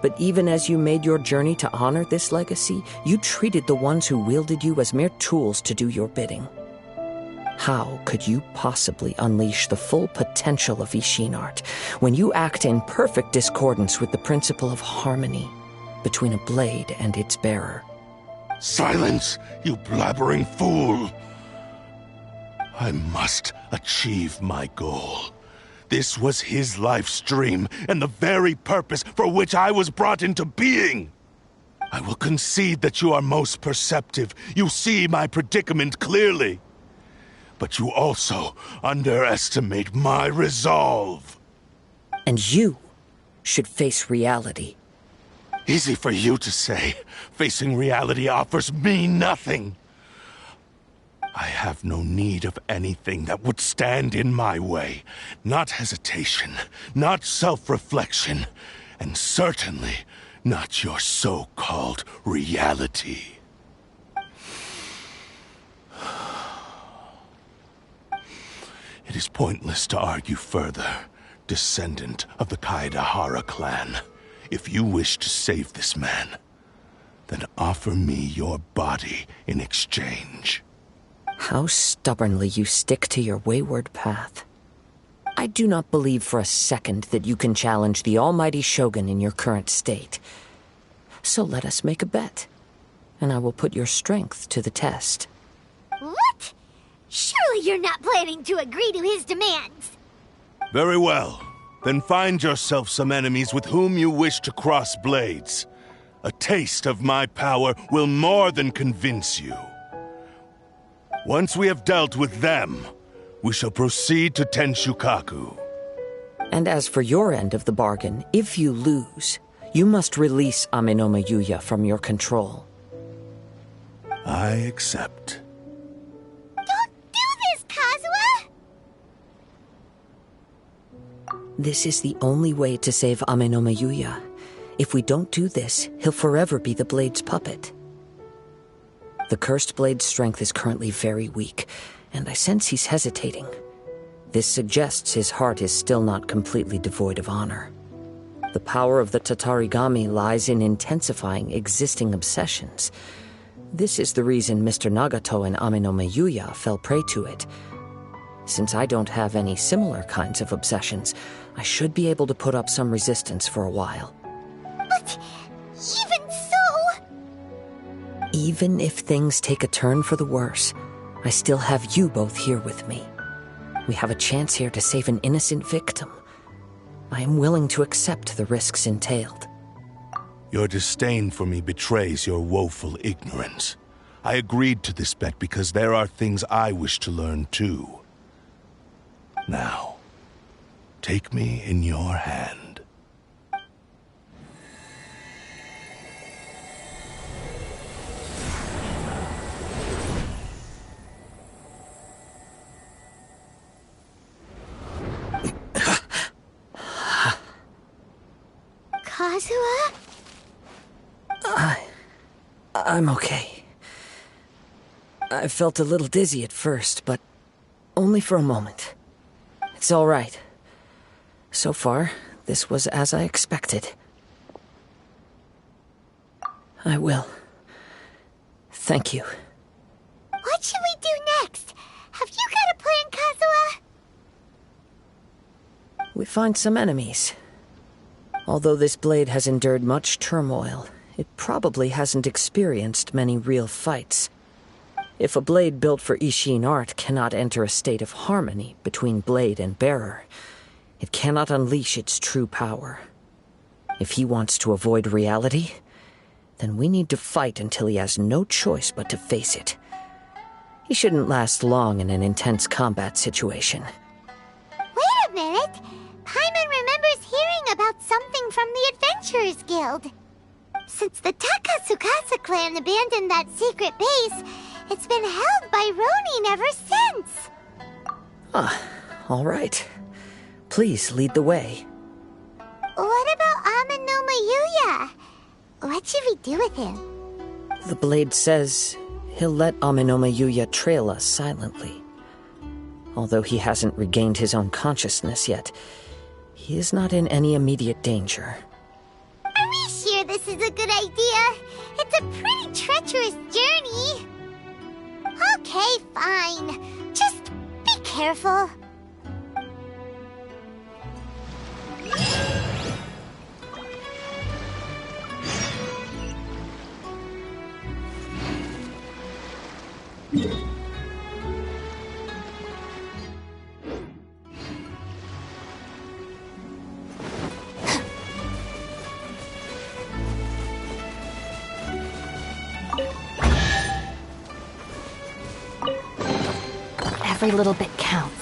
[SPEAKER 5] But even as you made your journey to honor this legacy, you treated the ones who wielded you as mere tools to do your bidding. How could you possibly unleash the full potential of Ishin art when you act in perfect discordance with the principle of harmony between a blade and its bearer?
[SPEAKER 4] Silence, you blabbering fool! I must achieve my goal. This was his life's dream, and the very purpose for which I was brought into being. I will concede that you are most perceptive. You see my predicament clearly. But you also underestimate my resolve.
[SPEAKER 5] And you should face reality.
[SPEAKER 4] Easy for you to say. Facing reality offers me nothing. I have no need of anything that would stand in my way. Not hesitation, not self-reflection, and certainly not your so-called reality. It is pointless to argue further, descendant of the Kaedahara clan. If you wish to save this man, then offer me your body in exchange.
[SPEAKER 5] How stubbornly you stick to your wayward path. I do not believe for a second that you can challenge the almighty Shogun in your current state. So let us make a bet, and I will put your strength to the test.
[SPEAKER 3] What? Surely you're not planning to agree to his demands.
[SPEAKER 4] Very well. Then find yourself some enemies with whom you wish to cross blades. A taste of my power will more than convince you. Once we have dealt with them, we shall proceed to Tenshukaku.
[SPEAKER 5] And as for your end of the bargain, if you lose, you must release Amenoma Yuya from your control.
[SPEAKER 4] I accept.
[SPEAKER 3] Don't do this, Kazuha!
[SPEAKER 5] This is the only way to save Amenoma Yuya. If we don't do this, he'll forever be the Blade's puppet. The Cursed Blade's strength is currently very weak, and I sense he's hesitating. This suggests his heart is still not completely devoid of honor. The power of the Tatarigami lies in intensifying existing obsessions. This is the reason Mr. Nagato and Amenoma Yuya fell prey to it. Since I don't have any similar kinds of obsessions, I should be able to put up some resistance for a while.
[SPEAKER 3] But even so...
[SPEAKER 5] Even if things take a turn for the worse, I still have you both here with me. We have a chance here to save an innocent victim. I am willing to accept the risks entailed.
[SPEAKER 4] Your disdain for me betrays your woeful ignorance. I agreed to this bet because there are things I wish to learn too. Now, take me in your hand.
[SPEAKER 3] Kazuha?
[SPEAKER 5] I'm okay. I felt a little dizzy at first, but only for a moment. It's all right. So far, this was as I expected. I will. Thank you.
[SPEAKER 3] What should we do next? Have you got a plan, Kazuha?
[SPEAKER 5] We find some enemies. Although this blade has endured much turmoil, it probably hasn't experienced many real fights. If a blade built for Ishin art cannot enter a state of harmony between blade and bearer, it cannot unleash its true power. If he wants to avoid reality, then we need to fight until he has no choice but to face it. He shouldn't last long in an intense combat situation.
[SPEAKER 3] Wait a minute! Paimon remembers hearing about something from the Adventurers Guild. Since the Takatsukasa clan abandoned that secret base, it's been held by Ronin ever since.
[SPEAKER 5] All right. Please lead the way.
[SPEAKER 3] What about Amenoma Yuya? What should we do with him?
[SPEAKER 5] The blade says he'll let Amenoma Yuya trail us silently. Although he hasn't regained his own consciousness yet, he is not in any immediate danger.
[SPEAKER 3] Are we sure this is a good idea? It's a pretty treacherous journey. Okay, fine. Just be careful.
[SPEAKER 8] Every little bit counts.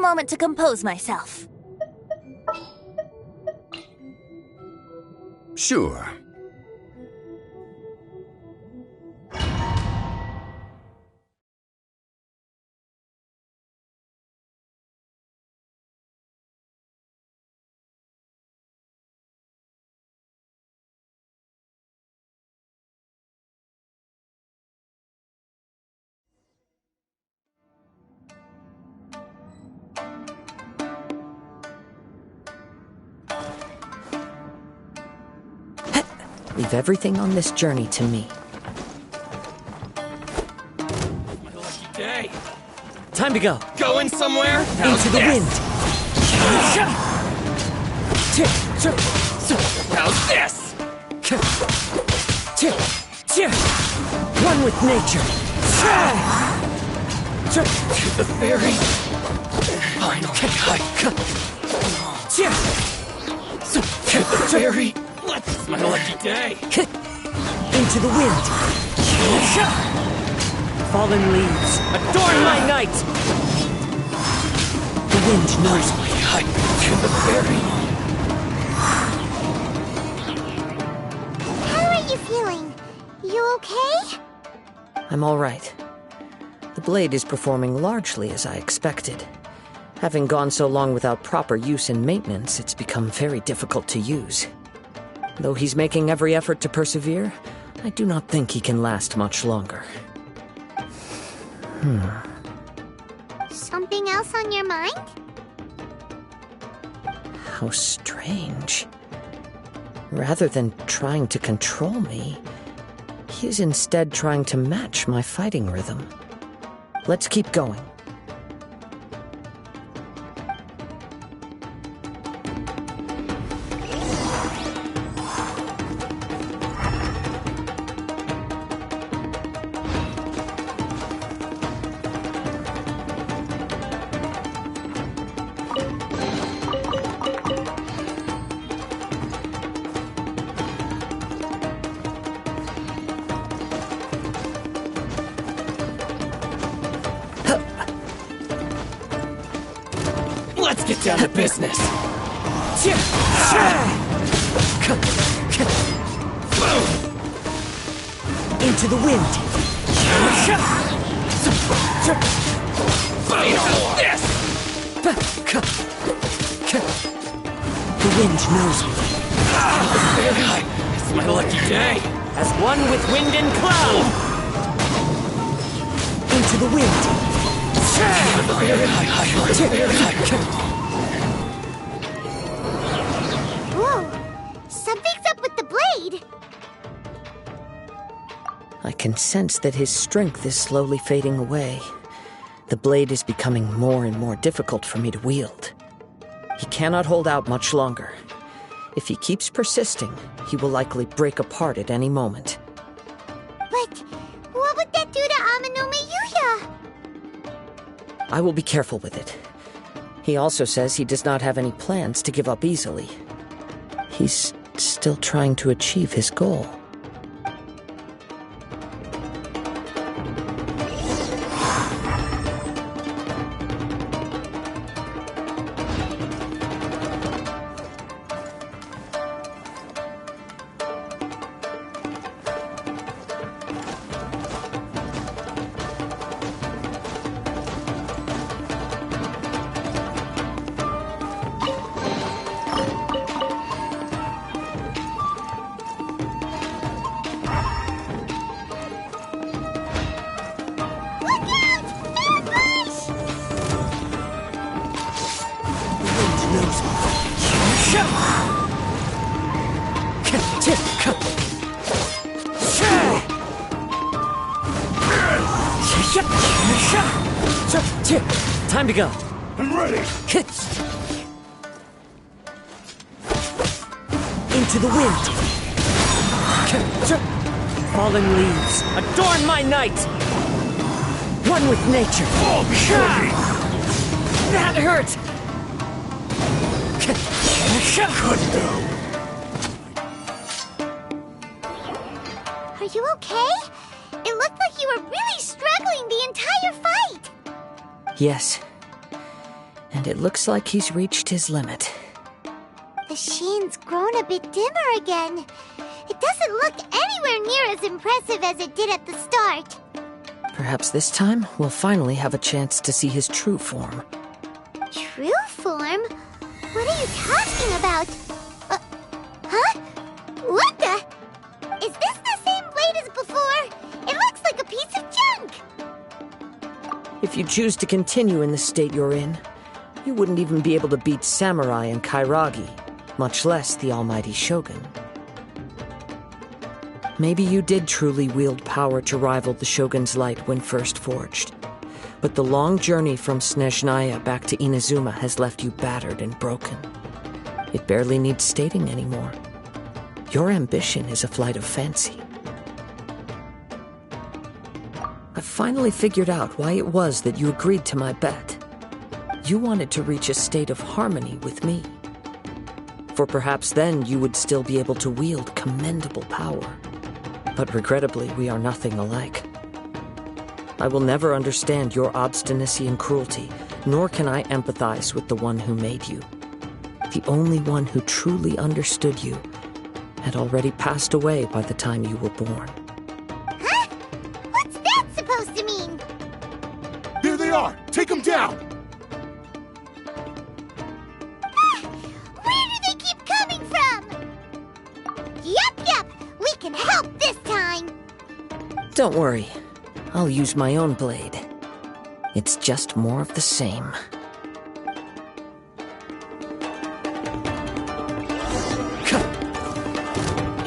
[SPEAKER 3] moment to compose myself.
[SPEAKER 13] Sure.
[SPEAKER 5] Leave everything on this journey to me.
[SPEAKER 10] Lucky day.
[SPEAKER 12] Time to go.
[SPEAKER 10] Going somewhere?
[SPEAKER 5] Into the wind.
[SPEAKER 10] How's this?
[SPEAKER 5] One with nature.
[SPEAKER 10] The fairy. Finally. The fairy. It's my lucky day.
[SPEAKER 5] Into the wind.
[SPEAKER 12] Fallen leaves. Adorn my night.
[SPEAKER 5] The wind knows me.
[SPEAKER 10] The fairy.
[SPEAKER 3] How are you feeling? You okay?
[SPEAKER 5] I'm all right. The blade is performing largely as I expected. Having gone so long without proper use and maintenance, it's become very difficult to use. Though he's making every effort to persevere, I do not think he can last much longer.
[SPEAKER 3] Something else on your mind?
[SPEAKER 5] How strange. Rather than trying to control me, he is instead trying to match my fighting rhythm. Let's keep going.
[SPEAKER 10] Let's get down to business.
[SPEAKER 5] Into the wind.
[SPEAKER 10] This.
[SPEAKER 5] The wind knows me.
[SPEAKER 10] It's my lucky day.
[SPEAKER 12] As one with wind and cloud.
[SPEAKER 5] Into the wind.
[SPEAKER 3] Whoa! Something's up with the blade!
[SPEAKER 5] I can sense that his strength is slowly fading away. The blade is becoming more and more difficult for me to wield. He cannot hold out much longer. If he keeps persisting, he will likely break apart at any moment.
[SPEAKER 3] But what would that do to Amanome Yuya?
[SPEAKER 5] I will be careful with it. He also says he does not have any plans to give up easily. He's still trying to achieve his goal.
[SPEAKER 12] Time to go.
[SPEAKER 4] I'm ready.
[SPEAKER 5] Into the wind.
[SPEAKER 12] Fallen leaves. Adorn my night.
[SPEAKER 5] One with nature.
[SPEAKER 12] That hurt.
[SPEAKER 3] Are you okay? It looked like you were really struggling the entire fight!
[SPEAKER 5] Yes. And it looks like he's reached his limit.
[SPEAKER 3] The sheen's grown a bit dimmer again. It doesn't look anywhere near as impressive as it did at the start.
[SPEAKER 5] Perhaps this time we'll finally have a chance to see his true form.
[SPEAKER 3] True form? What are you talking about? Huh? What the? Is this the same blade as before? It looks like a piece of junk!
[SPEAKER 5] If you choose to continue in the state you're in, you wouldn't even be able to beat Samurai and Kairagi, much less the almighty Shogun. Maybe you did truly wield power to rival the Shogun's light when first forged. But the long journey from Snezhnaya back to Inazuma has left you battered and broken. It barely needs stating anymore. Your ambition is a flight of fancy. I've finally figured out why it was that you agreed to my bet. You wanted to reach a state of harmony with me. For perhaps then you would still be able to wield commendable power. But regrettably, we are nothing alike. I will never understand your obstinacy and cruelty, nor can I empathize with the one who made you. The only one who truly understood you had already passed away by the time you were born.
[SPEAKER 3] Huh? What's that supposed to mean?
[SPEAKER 4] There they are! Take them down!
[SPEAKER 3] Where do they keep coming from? Yup, we can help this time!
[SPEAKER 5] Don't worry. I'll use my own blade. It's just more of the same.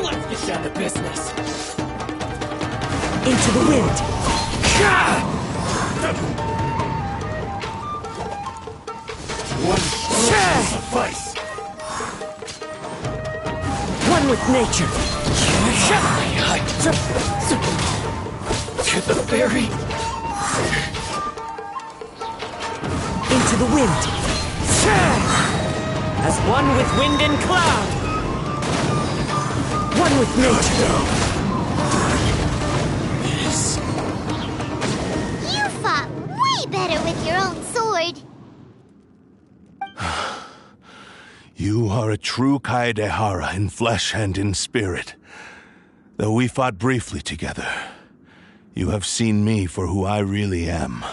[SPEAKER 12] Let's get down to business.
[SPEAKER 5] Into the wind!
[SPEAKER 4] One suffice!
[SPEAKER 5] One with nature!
[SPEAKER 12] To the ferry.
[SPEAKER 5] Into the wind!
[SPEAKER 12] As one with wind and cloud.
[SPEAKER 5] One with nature!
[SPEAKER 12] Yes.
[SPEAKER 3] You fought way better with your own sword.
[SPEAKER 4] You are a true Kaedehara in flesh and in spirit. Though we fought briefly together, you have seen me for who I really am.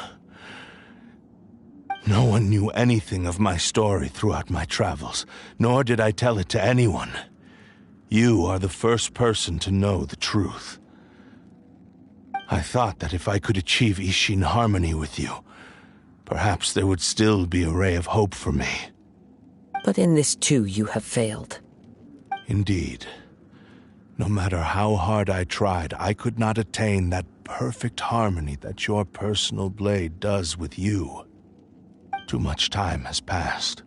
[SPEAKER 4] No one knew anything of my story throughout my travels, nor did I tell it to anyone. You are the first person to know the truth. I thought that if I could achieve Ishin harmony with you, perhaps there would still be a ray of hope for me.
[SPEAKER 5] But in this too, you have failed.
[SPEAKER 4] Indeed. No matter how hard I tried, I could not attain that perfect harmony that your personal blade does with you. Too much time has passed.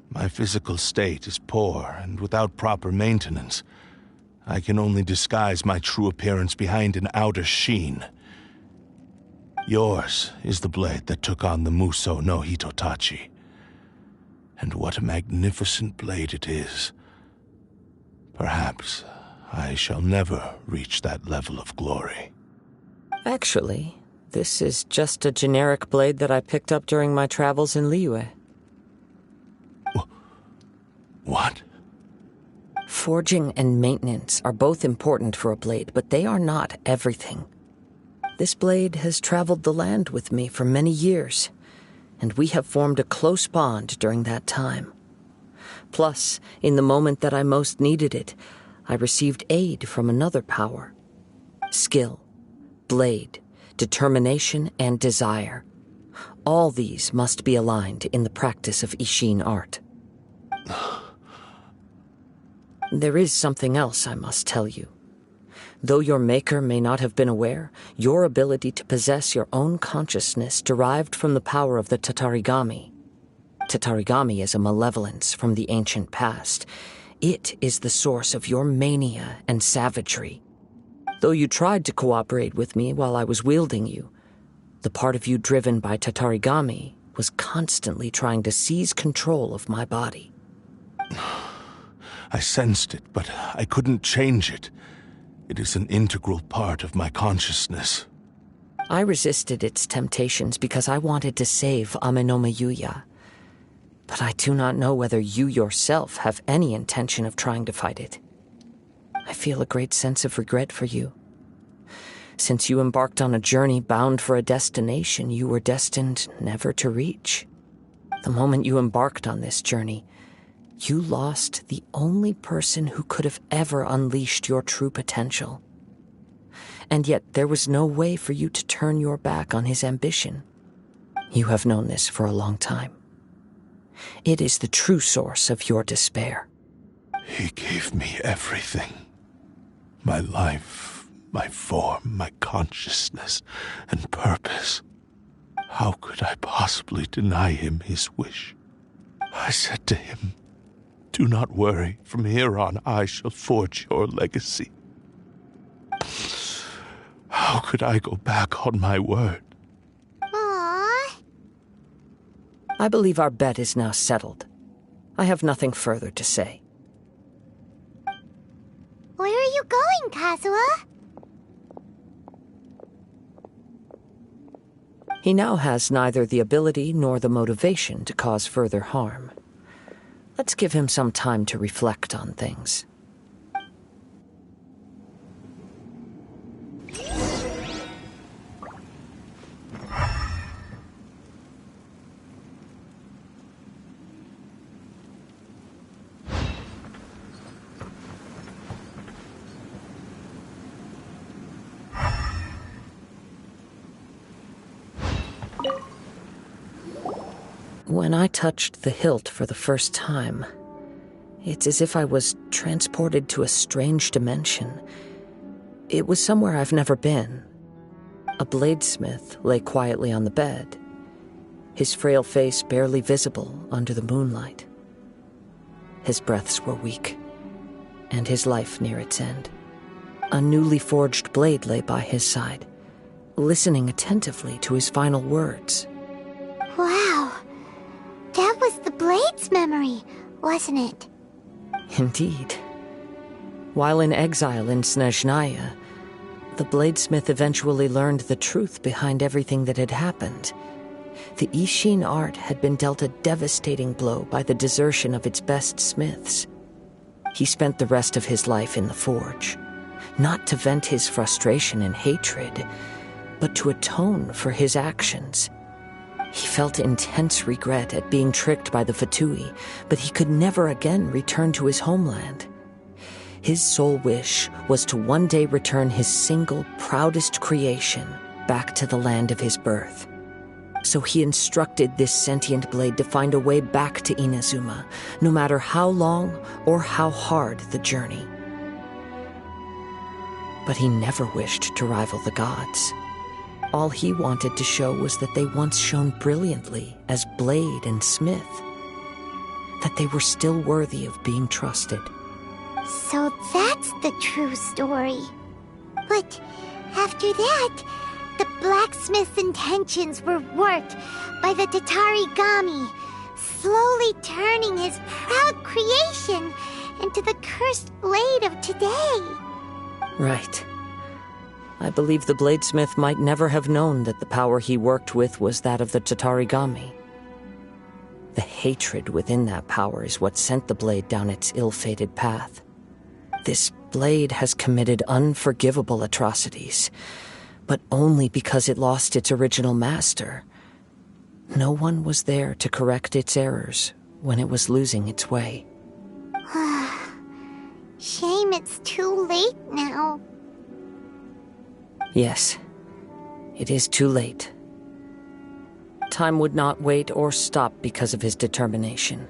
[SPEAKER 4] My physical state is poor, and without proper maintenance, I can only disguise my true appearance behind an outer sheen. Yours is the blade that took on the Muso no Hitotachi. And what a magnificent blade it is. Perhaps I shall never reach that level of glory.
[SPEAKER 5] Actually, this is just a generic blade that I picked up during my travels in Liyue.
[SPEAKER 4] What?
[SPEAKER 5] Forging and maintenance are both important for a blade, but they are not everything. This blade has traveled the land with me for many years, and we have formed a close bond during that time. Plus, in the moment that I most needed it, I received aid from another power. Skill, blade, determination, and desire. All these must be aligned in the practice of Ishin art. There is something else I must tell you. Though your maker may not have been aware, your ability to possess your own consciousness derived from the power of the Tatarigami. Tatarigami is a malevolence from the ancient past. It is the source of your mania and savagery. Though you tried to cooperate with me while I was wielding you, the part of you driven by Tatarigami was constantly trying to seize control of my body.
[SPEAKER 4] I sensed it, but I couldn't change it. It is an integral part of my consciousness.
[SPEAKER 5] I resisted its temptations because I wanted to save Amenoma Yuya, But I do not know whether you yourself have any intention of trying to fight it. I feel a great sense of regret for you. Since you embarked on a journey bound for a destination you were destined never to reach. The moment you embarked on this journey, you lost the only person who could have ever unleashed your true potential. And yet there was no way for you to turn your back on his ambition. You have known this for a long time. It is the true source of your despair.
[SPEAKER 4] He gave me everything. My life, my form, my consciousness, and purpose. How could I possibly deny him his wish? I said to him, "Do not worry. From here on, I shall forge your legacy." How could I go back on my word?
[SPEAKER 3] Aww.
[SPEAKER 5] I believe our bet is now settled. I have nothing further to say.
[SPEAKER 3] Where are you going, Kazuha?
[SPEAKER 5] He now has neither the ability nor the motivation to cause further harm. Let's give him some time to reflect on things. When I touched the hilt for the first time, it's as if I was transported to a strange dimension. It was somewhere I've never been. A bladesmith lay quietly on the bed, his frail face barely visible under the moonlight. His breaths were weak, and his life near its end. A newly forged blade lay by his side, listening attentively to his final words.
[SPEAKER 3] Wow. That was the Blade's memory, wasn't it?
[SPEAKER 5] Indeed. While in exile in Snezhnaya, the bladesmith eventually learned the truth behind everything that had happened. The Ishin art had been dealt a devastating blow by the desertion of its best smiths. He spent the rest of his life in the forge, not to vent his frustration and hatred, but to atone for his actions. He felt intense regret at being tricked by the Fatui, but he could never again return to his homeland. His sole wish was to one day return his single, proudest creation back to the land of his birth. So he instructed this sentient blade to find a way back to Inazuma, no matter how long or how hard the journey. But he never wished to rival the gods. All he wanted to show was that they once shone brilliantly as blade and smith, that they were still worthy of being trusted.
[SPEAKER 3] So that's the true story. But after that, the blacksmith's intentions were worked by the Tatarigami, slowly turning his proud creation into the cursed blade of today.
[SPEAKER 5] Right. I believe the bladesmith might never have known that the power he worked with was that of the Tatarigami. The hatred within that power is what sent the blade down its ill-fated path. This blade has committed unforgivable atrocities, but only because it lost its original master. No one was there to correct its errors when it was losing its way.
[SPEAKER 3] Shame it's too late now.
[SPEAKER 5] Yes, it is too late. Time would not wait or stop because of his determination.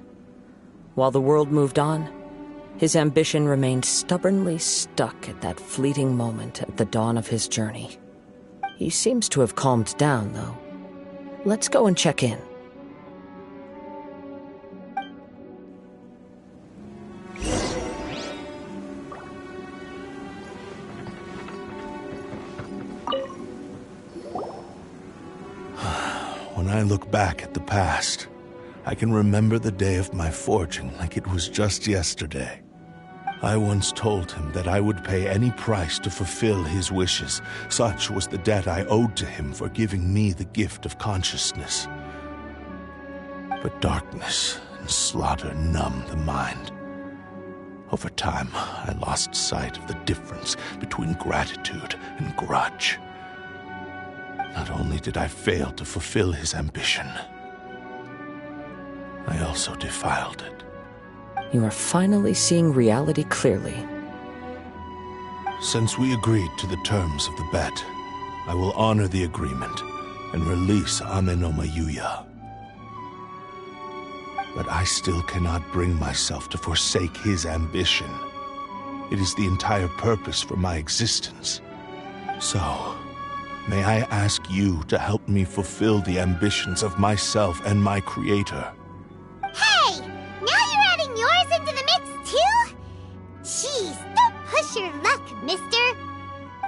[SPEAKER 5] While the world moved on, his ambition remained stubbornly stuck at that fleeting moment at the dawn of his journey. He seems to have calmed down, though. Let's go and check in.
[SPEAKER 4] When I look back at the past, I can remember the day of my forging like it was just yesterday. I once told him that I would pay any price to fulfill his wishes. Such was the debt I owed to him for giving me the gift of consciousness. But darkness and slaughter numb the mind. Over time, I lost sight of the difference between gratitude and grudge. Not only did I fail to fulfill his ambition, I also defiled it.
[SPEAKER 5] You are finally seeing reality clearly.
[SPEAKER 4] Since we agreed to the terms of the bet, I will honor the agreement and release Amenoma Yuya. But I still cannot bring myself to forsake his ambition. It is the entire purpose for my existence. So, may I ask you to help me fulfill the ambitions of myself and my creator?
[SPEAKER 3] Hey! Now you're adding yours into the mix, too? Jeez, don't push your luck, mister.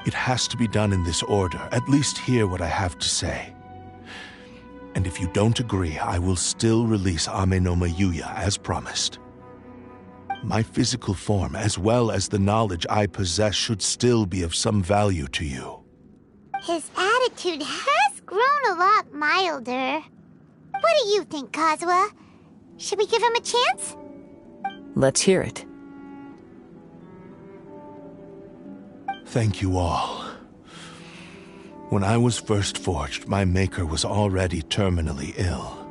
[SPEAKER 4] It has to be done in this order. At least hear what I have to say. And if you don't agree, I will still release Amenoma Yuya as promised. My physical form, as well as the knowledge I possess, should still be of some value to you.
[SPEAKER 3] His attitude has grown a lot milder. What do you think, Kazuha? Should we give him a chance?
[SPEAKER 5] Let's hear it.
[SPEAKER 4] Thank you all. When I was first forged, my maker was already terminally ill.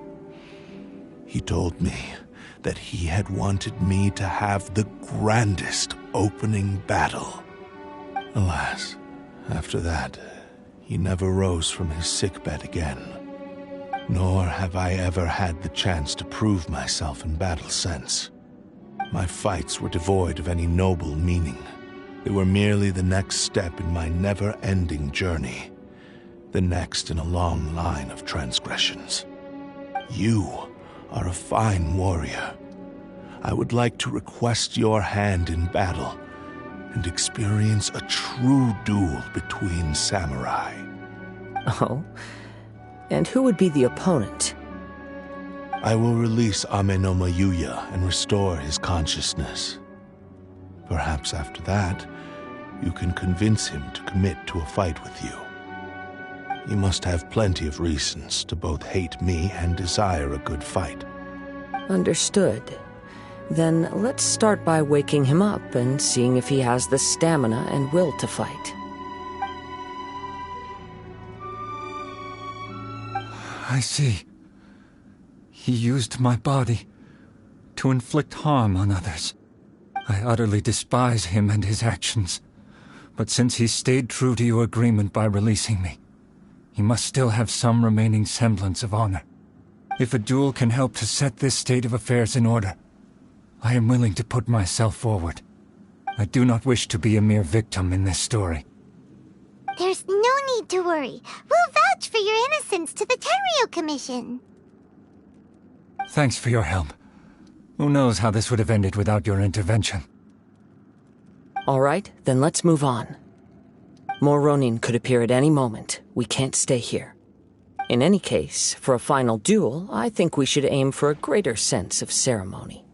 [SPEAKER 4] He told me that he had wanted me to have the grandest opening battle. Alas, after that, he never rose from his sickbed again. Nor have I ever had the chance to prove myself in battle since. My fights were devoid of any noble meaning. They were merely the next step in my never-ending journey. The next in a long line of transgressions. You are a fine warrior. I would like to request your hand in battle and experience a true duel between samurai.
[SPEAKER 5] Oh? And who would be the opponent?
[SPEAKER 4] I will release Amenoma Yuya and restore his consciousness. Perhaps after that, you can convince him to commit to a fight with you. You must have plenty of reasons to both hate me and desire a good fight.
[SPEAKER 5] Understood. Then let's start by waking him up and seeing if he has the stamina and will to fight.
[SPEAKER 7] I see. He used my body to inflict harm on others. I utterly despise him and his actions. But since he stayed true to your agreement by releasing me, he must still have some remaining semblance of honor. If a duel can help to set this state of affairs in order, I am willing to put myself forward. I do not wish to be a mere victim in this story.
[SPEAKER 3] There's no need to worry. We'll vouch for your innocence to the Tenryo Commission.
[SPEAKER 7] Thanks for your help. Who knows how this would have ended without your intervention?
[SPEAKER 5] All right, then let's move on. More Ronin could appear at any moment. We can't stay here. In any case, for a final duel, I think we should aim for a greater sense of ceremony.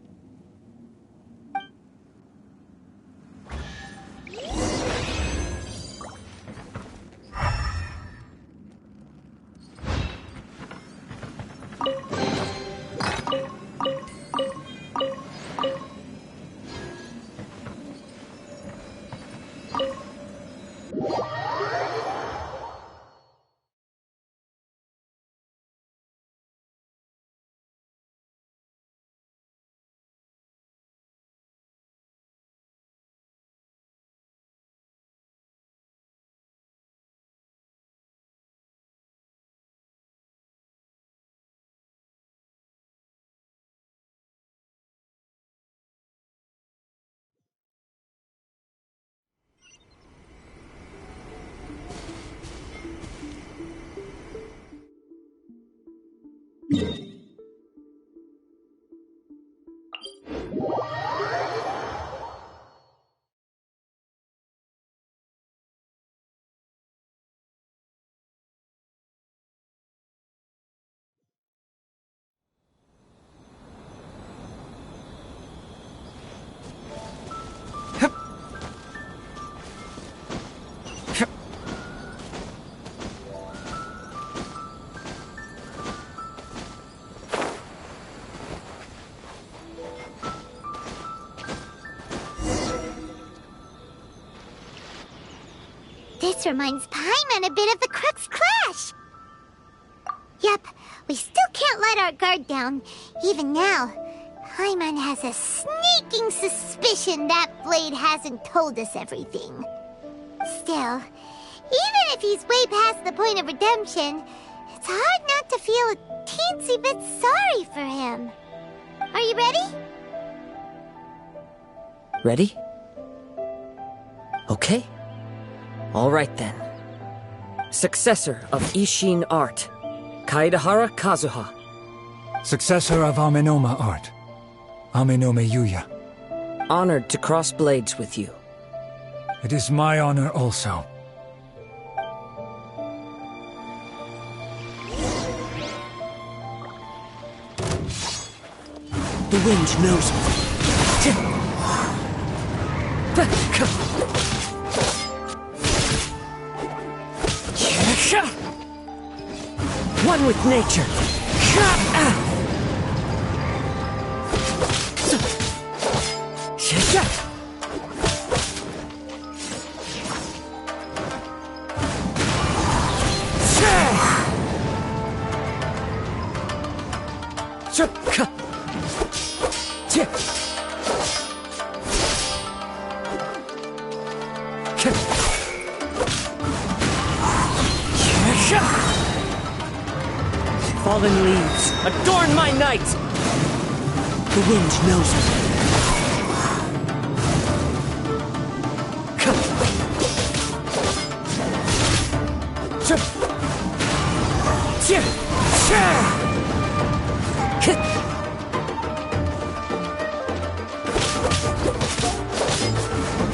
[SPEAKER 3] This reminds Paimon a bit of the Crux Clash. Yep, we still can't let our guard down. Even now, Paimon has a sneaking suspicion that Blade hasn't told us everything. Still, even if he's way past the point of redemption, it's hard not to feel a teensy bit sorry for him. Are you ready?
[SPEAKER 5] Ready? Okay. All right then. Successor of Ishin art, Kaedehara Kazuha.
[SPEAKER 13] Successor of Amenoma art, Amenome Yuya.
[SPEAKER 5] Honored to cross blades with you.
[SPEAKER 13] It is my honor also.
[SPEAKER 5] The wind knows me. One with nature. Fallen leaves, adorn my night! The wind knows me.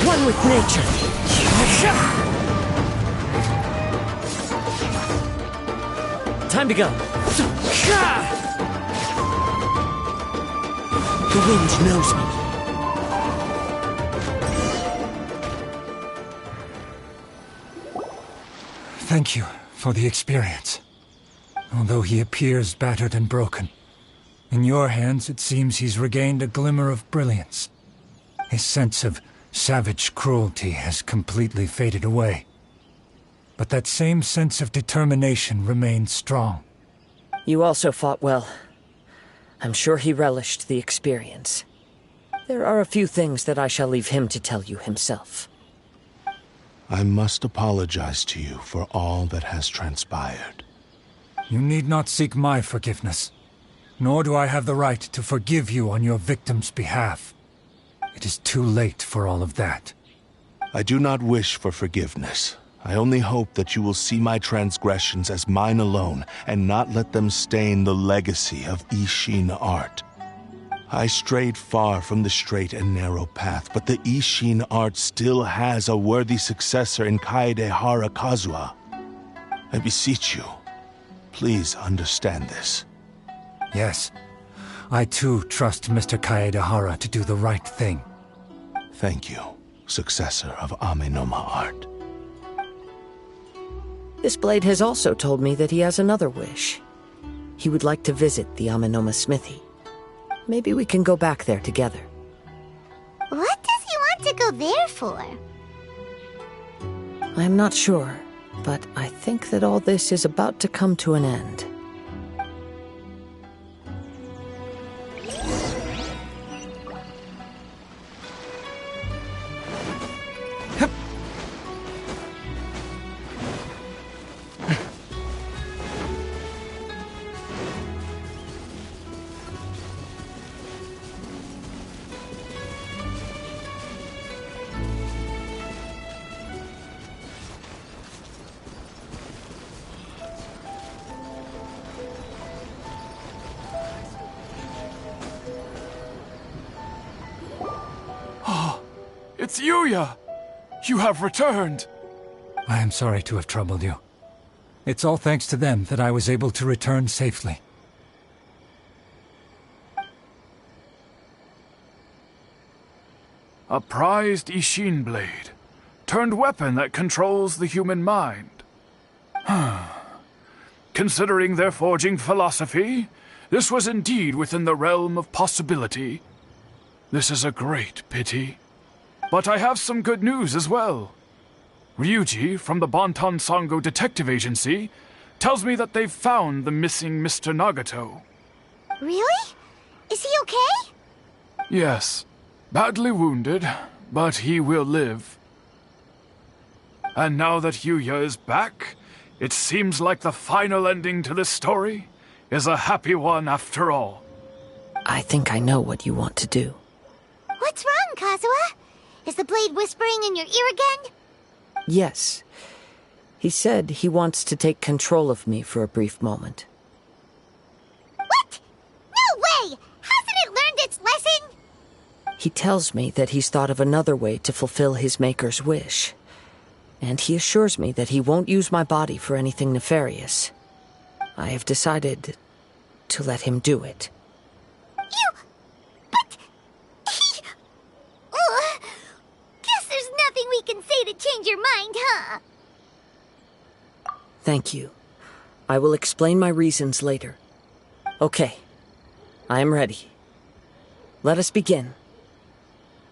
[SPEAKER 5] One with nature. Time to go. The wind knows me.
[SPEAKER 13] Thank you for the experience. Although he appears battered and broken, in your hands it seems he's regained a glimmer of brilliance. His sense of savage cruelty has completely faded away. But that same sense of determination remains strong.
[SPEAKER 5] You also fought well. I'm sure he relished the experience. There are a few things that I shall leave him to tell you himself.
[SPEAKER 4] I must apologize to you for all that has transpired.
[SPEAKER 13] You need not seek my forgiveness, nor do I have the right to forgive you on your victim's behalf. It is too late for all of that.
[SPEAKER 4] I do not wish for forgiveness. I only hope that you will see my transgressions as mine alone, and not let them stain the legacy of Ishin art. I strayed far from the straight and narrow path, but the Ishin art still has a worthy successor in Kaedehara Kazuha. I beseech you, please understand this.
[SPEAKER 13] Yes, I too trust Mr. Kaedehara to do the right thing.
[SPEAKER 4] Thank you, successor of Amenoma art.
[SPEAKER 5] This blade has also told me that he has another wish. He would like to visit the Amenoma smithy. Maybe we can go back there together.
[SPEAKER 3] What does he want to go there for?
[SPEAKER 5] I'm not sure, but I think that all this is about to come to an end.
[SPEAKER 9] It's Yuya! You have returned!
[SPEAKER 13] I am sorry to have troubled you. It's all thanks to them that I was able to return safely.
[SPEAKER 9] A prized Ishin blade, turned weapon that controls the human mind. Considering their forging philosophy, this was indeed within the realm of possibility. This is a great pity. But I have some good news as well. Ryuji from the Bonton Sango Detective Agency tells me that they've found the missing Mr. Nagato.
[SPEAKER 3] Really? Is he okay?
[SPEAKER 9] Yes. Badly wounded, but he will live. And now that Yuya is back, it seems like the final ending to this story is a happy one after all.
[SPEAKER 5] I think I know what you want to do.
[SPEAKER 3] What's wrong, Kazuha? Is the blade whispering in your ear again?
[SPEAKER 5] Yes. He said he wants to take control of me for a brief moment.
[SPEAKER 3] What? No way! Hasn't it learned its lesson?
[SPEAKER 5] He tells me that he's thought of another way to fulfill his maker's wish. And he assures me that he won't use my body for anything nefarious. I have decided to let him do it.
[SPEAKER 3] But... Guess there's nothing we can say to change your mind, huh?
[SPEAKER 5] Thank you. I will explain my reasons later. Okay. I am ready. Let us begin.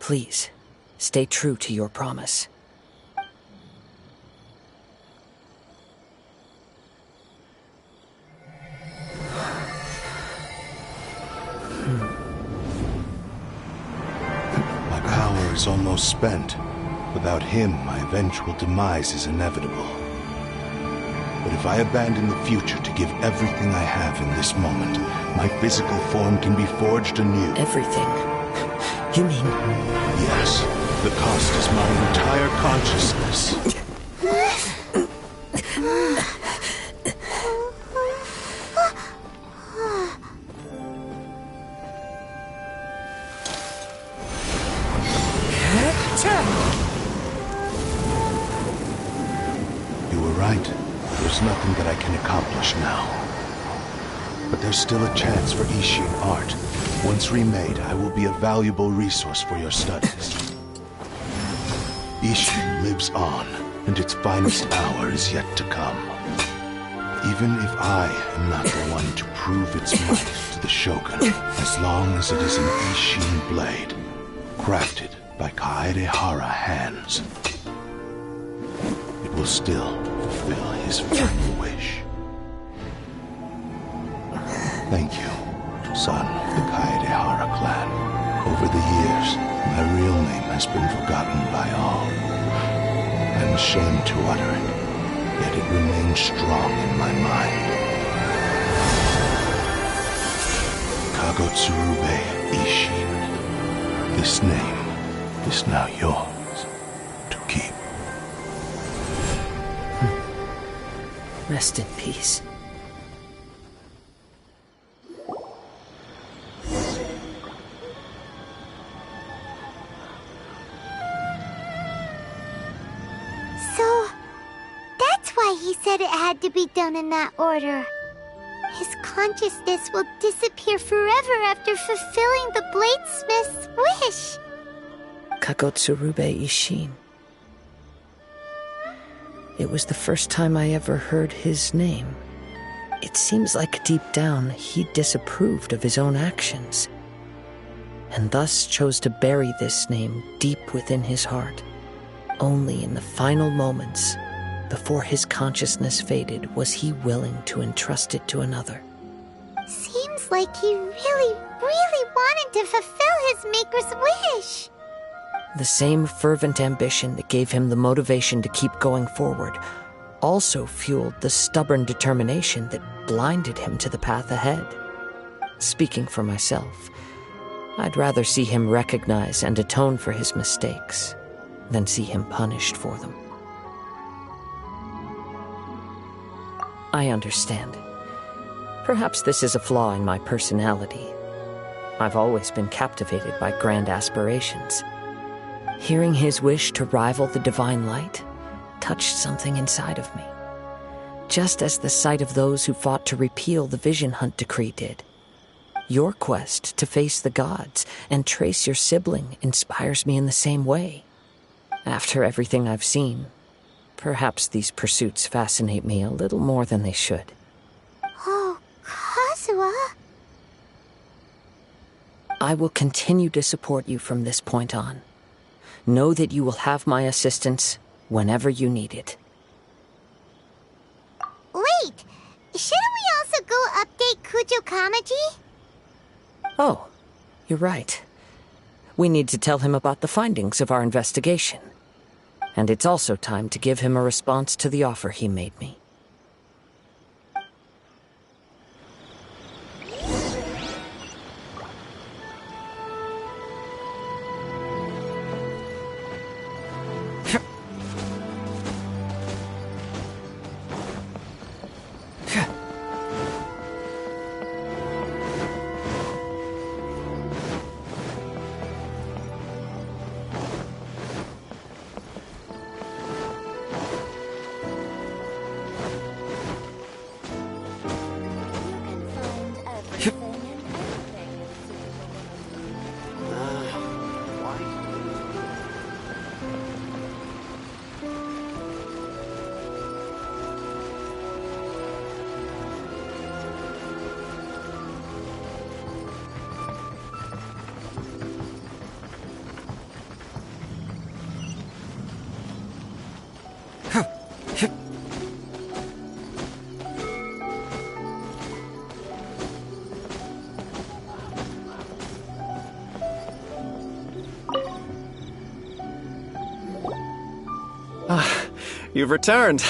[SPEAKER 5] Please, stay true to your promise.
[SPEAKER 4] My power is almost spent. Without him, my eventual demise is inevitable. But if I abandon the future to give everything I have in this moment, my physical form can be forged anew.
[SPEAKER 5] Everything? You mean...
[SPEAKER 4] Yes. The cost is my entire consciousness. You were right. There's nothing that I can accomplish now. But there's still a chance for Ishin art. Once remade, I will be a valuable resource for your studies. Ishin lives on, and its finest hour is yet to come. Even if I am not the one to prove its might to the Shogun, as long as it is an Ishin blade, crafted by Kaedehara hands, it will still fulfill his final wish. Thank you, son of the Kaedehara clan. Over the years, my real name has been forgotten by all. I'm ashamed to utter it, yet it remains strong in my mind. Kagotsurube Ishin. This name is now yours to keep.
[SPEAKER 5] Rest in peace.
[SPEAKER 3] So, that's why he said it had to be done in that order. His consciousness will disappear forever after fulfilling the bladesmith's wish.
[SPEAKER 5] Kagotsurube Ishin. It was the first time I ever heard his name. It seems like deep down he disapproved of his own actions, and thus chose to bury this name deep within his heart. Only in the final moments, before his consciousness faded, was he willing to entrust it to another.
[SPEAKER 3] Seems like he really, really wanted to fulfill his maker's wish.
[SPEAKER 5] The same fervent ambition that gave him the motivation to keep going forward also fueled the stubborn determination that blinded him to the path ahead. Speaking for myself, I'd rather see him recognize and atone for his mistakes than see him punished for them. I understand. Perhaps this is a flaw in my personality. I've always been captivated by grand aspirations. Hearing his wish to rival the divine light touched something inside of me, just as the sight of those who fought to repeal the Vision Hunt decree did. Your quest to face the gods and trace your sibling inspires me in the same way. After everything I've seen, perhaps these pursuits fascinate me a little more than they should.
[SPEAKER 3] Oh, Kazuha.
[SPEAKER 5] I will continue to support you from this point on. Know that you will have my assistance whenever you need it.
[SPEAKER 3] Wait, shouldn't we also go update Kujo Kamaji?
[SPEAKER 5] Oh, you're right. We need to tell him about the findings of our investigation. And it's also time to give him a response to the offer he made me.
[SPEAKER 6] You've returned.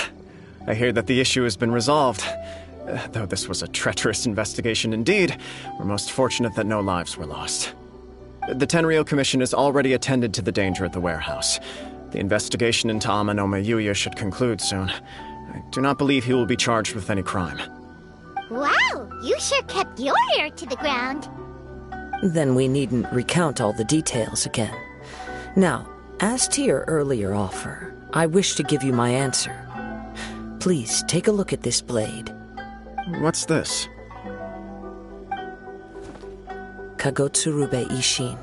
[SPEAKER 6] I hear that the issue has been resolved. Though this was a treacherous investigation indeed, we're most fortunate that no lives were lost. The Tenryou Commission has already attended to the danger at the warehouse. The investigation into Amanome Yuya should conclude soon. I do not believe he will be charged with any crime.
[SPEAKER 3] Wow, you sure kept your ear to the ground.
[SPEAKER 5] Then we needn't recount all the details again. Now, as to your earlier offer, I wish to give you my answer. Please take a look at this blade.
[SPEAKER 6] What's this?
[SPEAKER 5] Kagotsurube Ishin,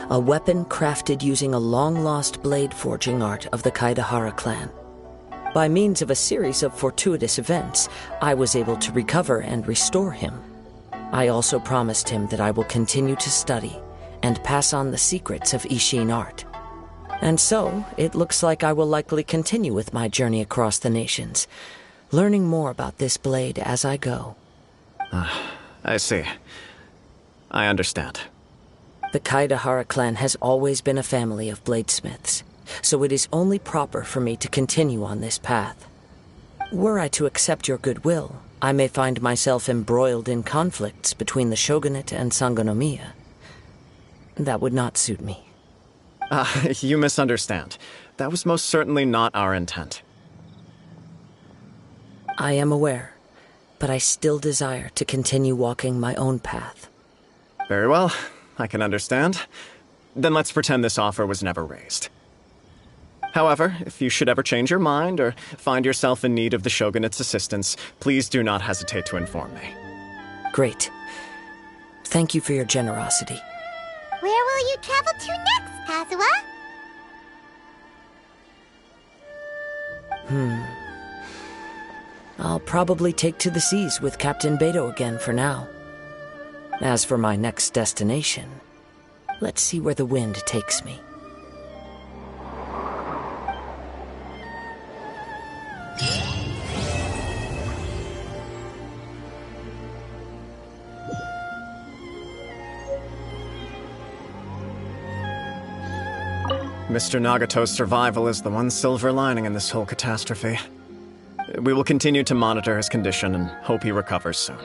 [SPEAKER 5] a weapon crafted using a long-lost blade forging art of the Kaidahara clan. By means of a series of fortuitous events, I was able to recover and restore him. I also promised him that I will continue to study and pass on the secrets of Ishin art. And so, it looks like I will likely continue with my journey across the nations, learning more about this blade as I go.
[SPEAKER 6] I see. I understand.
[SPEAKER 5] The Kaidahara clan has always been a family of bladesmiths, so it is only proper for me to continue on this path. Were I to accept your goodwill, I may find myself embroiled in conflicts between the shogunate and Sangonomiya. That would not suit me.
[SPEAKER 6] You misunderstand. That was most certainly not our intent.
[SPEAKER 5] I am aware, but I still desire to continue walking my own path.
[SPEAKER 6] Very well, I can understand. Then let's pretend this offer was never raised. However, if you should ever change your mind or find yourself in need of the Shogunate's assistance, please do not hesitate to inform me.
[SPEAKER 5] Great. Thank you for your generosity.
[SPEAKER 3] Where will you travel to next, Kazuha?
[SPEAKER 5] I'll probably take to the seas with Captain Beto again for now. As for my next destination, let's see where the wind takes me.
[SPEAKER 6] Mr. Nagato's survival is the one silver lining in this whole catastrophe. We will continue to monitor his condition and hope he recovers soon.